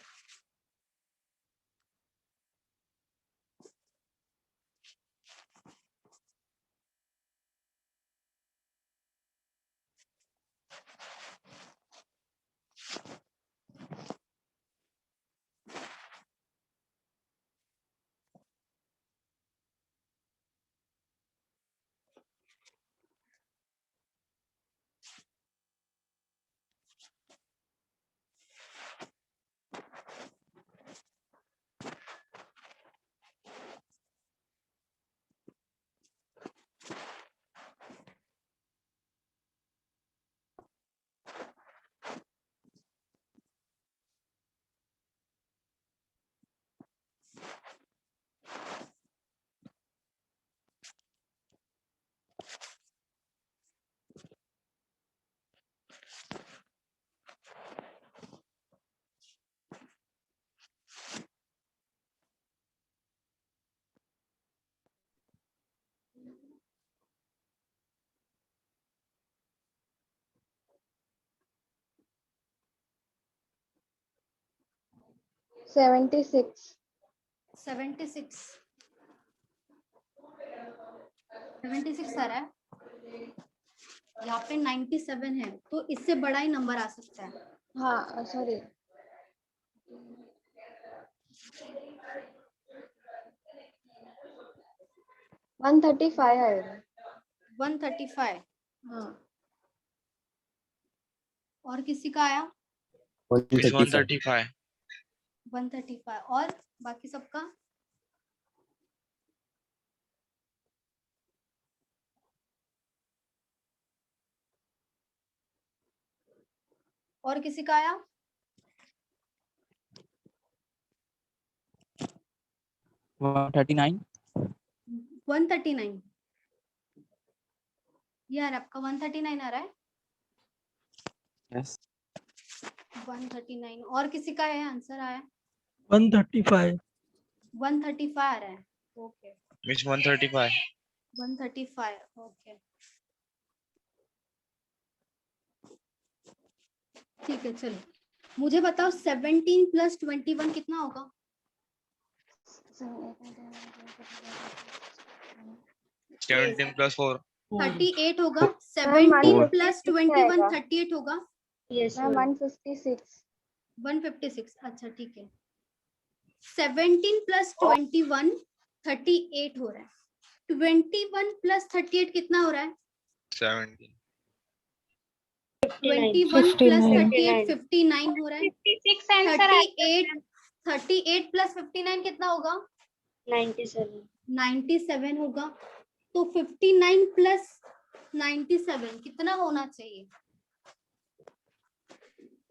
76. 76 76 आ रहा है, यहाँ पे 97 है, तो इससे बड़ा ही नंबर आ सकता है। हाँ सॉरी, 135 आएगा। 135। हाँ और किसी का आया? 135। 135 और बाकी सबका? और किसी का आया? 139। 139 यार, आपका 139 आ रहा है? यस। 139 और किसी का है आंसर आया? 135। 135 आ रहा है। Okay, miss 135। 135 ओके, ठीक है। चलो मुझे बताओ 17 + 21 कितना होगा? 17 + 4। 38 होगा। मैम, 17 + 156 21 आएगा। 38 होगा। Yes ma'am, 156। 156 अच्छा ठीक है। 17 + 21 38 हो रहा है। 21 + 38 कितना हो रहा है? 17। 21 + 38 59 हो रहा है। 56 आंसर आ 38 + 59 कितना होगा? 97। 97 होगा। तो 59 + 97 कितना होना चाहिए?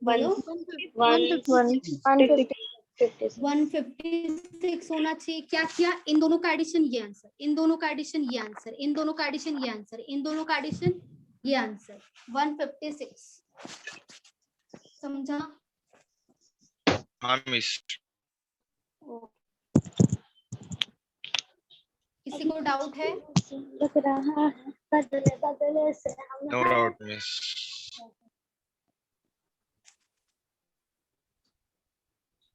बोलो। 156 होना चाहिए। क्या किया? इन दोनों का एडिशन, ये आंसर, इन दोनों का एडिशन, ये आंसर, इन दोनों का एडिशन, ये आंसर, इन दोनों का एडिशन, ये आंसर 156। समझा? हाँ मिस। किसी को डाउट है? लग रहा है बदले बदले से हम नो डाउट मिस।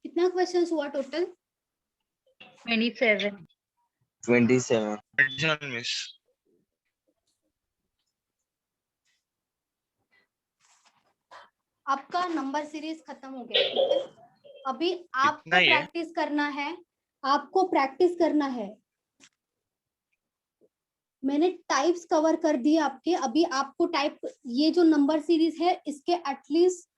कितना क्वेश्चंस हुआ टोटल? 27। 27। Addition miss. आपका नंबर सीरीज खत्म हो गया, ठीक है? अभी आपको इतना ही है? प्रैक्टिस करना है, आपको प्रैक्टिस करना है। मैंने टाइप्स कवर कर दिए आपके। अभी आपको टाइप, ये जो नंबर सीरीज है इसके एटलीस्ट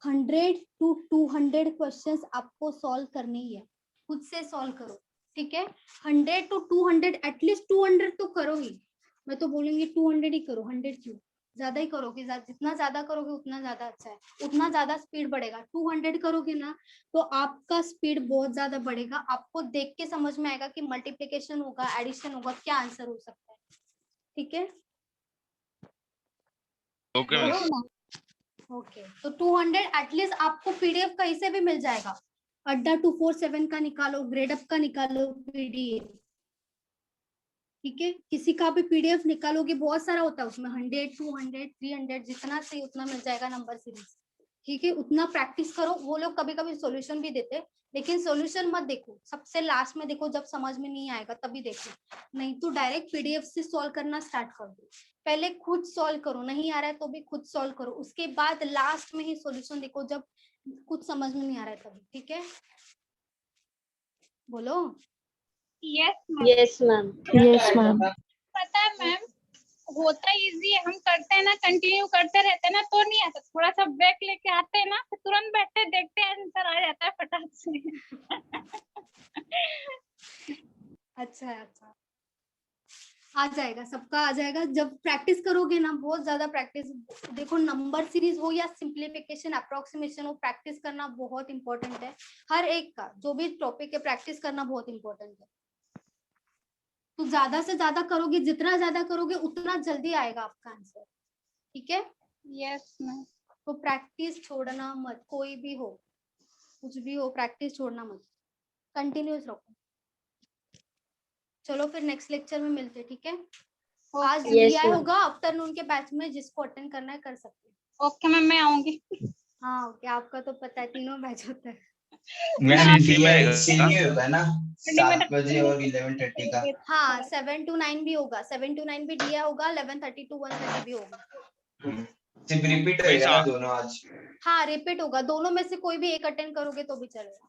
100 to 200 क्वेश्चंस आपको सॉल्व करने ही है। खुद से सॉल्व करो, ठीक है? 100 to 200, एटलीस्ट 200 तो करो ही। मैं तो बोलूंगी 200 ही करो। 100 क्यों, ज्यादा ही करोगे। जितना ज्यादा करोगे उतना ज्यादा अच्छा है, उतना ज्यादा स्पीड बढ़ेगा। 200 करोगे ना तो आपका स्पीड बहुत ज्यादा बढ़ेगा। आपको देख के समझ में आएगा कि मल्टीप्लिकेशन होगा, एडिशन होगा, क्या आंसर हो सकता है, ठीक है? Okay miss. ओके, तो 200 एटलीस्ट आपको पीडीएफ कहीं से भी मिल जाएगा। अड्डा 247 का निकालो, ग्रेडअप का निकालो पीडीएफ, ठीक है? किसी का भी पीडीएफ निकालोगे, बहुत सारा होता है उसमें, 100 200 300 जितना चाहिए उतना मिल जाएगा नंबर सीरीज, ठीक है? उतना प्रैक्टिस करो। वो लोग कभी कभी सॉल्यूशन भी देते हैं, लेकिन सॉल्यूशन मत देखो, सबसे लास्ट में देखो, जब समझ में नहीं आएगा तभी देखो। नहीं तो डायरेक्ट पीडीएफ से सॉल्व करना स्टार्ट कर दो। पहले खुद सॉल्व करो, नहीं आ रहा है तो भी खुद सॉल्व करो, उसके बाद लास्ट में ही सॉल्यूशन देखो, जब कुछ समझ में नहीं आ रहा है तभी, ठीक है? बोलो। Yes ma'am. पता है मैम, होता इजी है, हम करते हैं ना, कंटिन्यू करते रहते हैं ना तो नहीं आता। थोड़ा सा ब्रेक लेके आते हैं ना, फिर तुरंत बैठते हैं, देखते हैं, आंसर आ जाता है फटाक से। अच्छा है, अच्छा, आ जाएगा, सबका आ जाएगा जब प्रैक्टिस करोगे ना, बहुत ज्यादा प्रैक्टिस। देखो नंबर सीरीज हो या सिंप्लीफिकेशन, अप्रोक्सीमेशन हो, प्रैक्टिस करना बहुत इंपॉर्टेंट है। हर एक का जो भी टॉपिक है, प्रैक्टिस करना बहुत इंपॉर्टेंट है। तो ज्यादा से ज्यादा करोगे, जितना ज्यादा करोगे उतना जल्दी आएगा आपका आंसर, ठीक है? Yes ma'am. तो प्रैक्टिस छोड़ना मत, कोई भी हो, कुछ भी हो, प्रैक्टिस छोड़ना मत, कंटिन्यूस रखो। चलो फिर नेक्स्ट लेक्चर में मिलते हैं, ठीक है? आज दिया होगा आफ्टरनून के बैच में, जिसको अटेंड करना है कर सकते हैं। ओके मैम, मैं आऊंगी। हाँ ओके, आपका तो पता है तीनों बैच होता है। मैम इसी में आएगा। सेम ही होगा ना 7 बजे और 11:30 का। हाँ 7 to 9 भी होगा, 7 to 9 भी दिया होगा, 11:30 to 1:30 भी होगा। सिर्फ रिपीट होएगा ना दोनों आज। हाँ रिपीट होगा, दोनों में से कोई भी एक अटेंड करोगे तो भी चलेगा,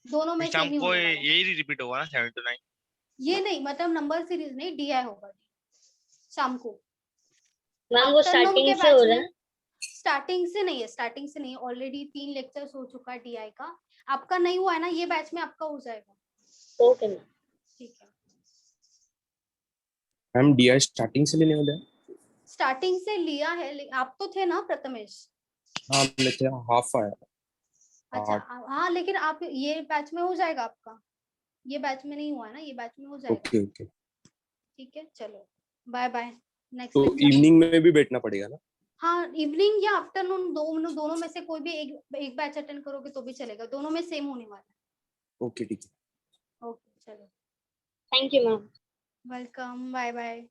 दोनों में शाम सेम ही को होने वाला है। यही रिपीट होगा ना 7 to 9? ये नहीं मतलब नंबर सीरीज नहीं, DI होगा शाम को। मैम वो Afternoon स्टार्टिंग के से बैच हो रहा में- है? स्टार्टिंग से नहीं है, स्टार्टिंग से नहीं, ऑलरेडी 3 लेक्चर्स हो चुका है DI का। आपका नहीं हुआ है ना, ये बैच में आपका हो जाएगा। Okay ma'am. ठीक है, मैम DI स्टार्टिंग से लेने वाले हैं? स्टार्टिंग से लिया है, आप तो थे ना प्रथमेश? हाँ लेते हैं, हाफ आया। अच्छा हाँ, लेकिन आप ये बैच में हो जाएगा आपका, ये बैच में नहीं हुआ है ना, ये बैच में हो जाएगा। Okay okay. ठीक है चलो बाय बाय, नेक्स्ट तो इवनिंग में भी बैठना पड़ेगा ना? हाँ इवनिंग या आफ्टरनून, दोनों में से कोई भी एक बैच अटेंड करोगे तो भी चलेगा, दोनों में सेम होने वाला है। ओके ठीक है। ओके चलो, thank you ma'am. Welcome, bye bye.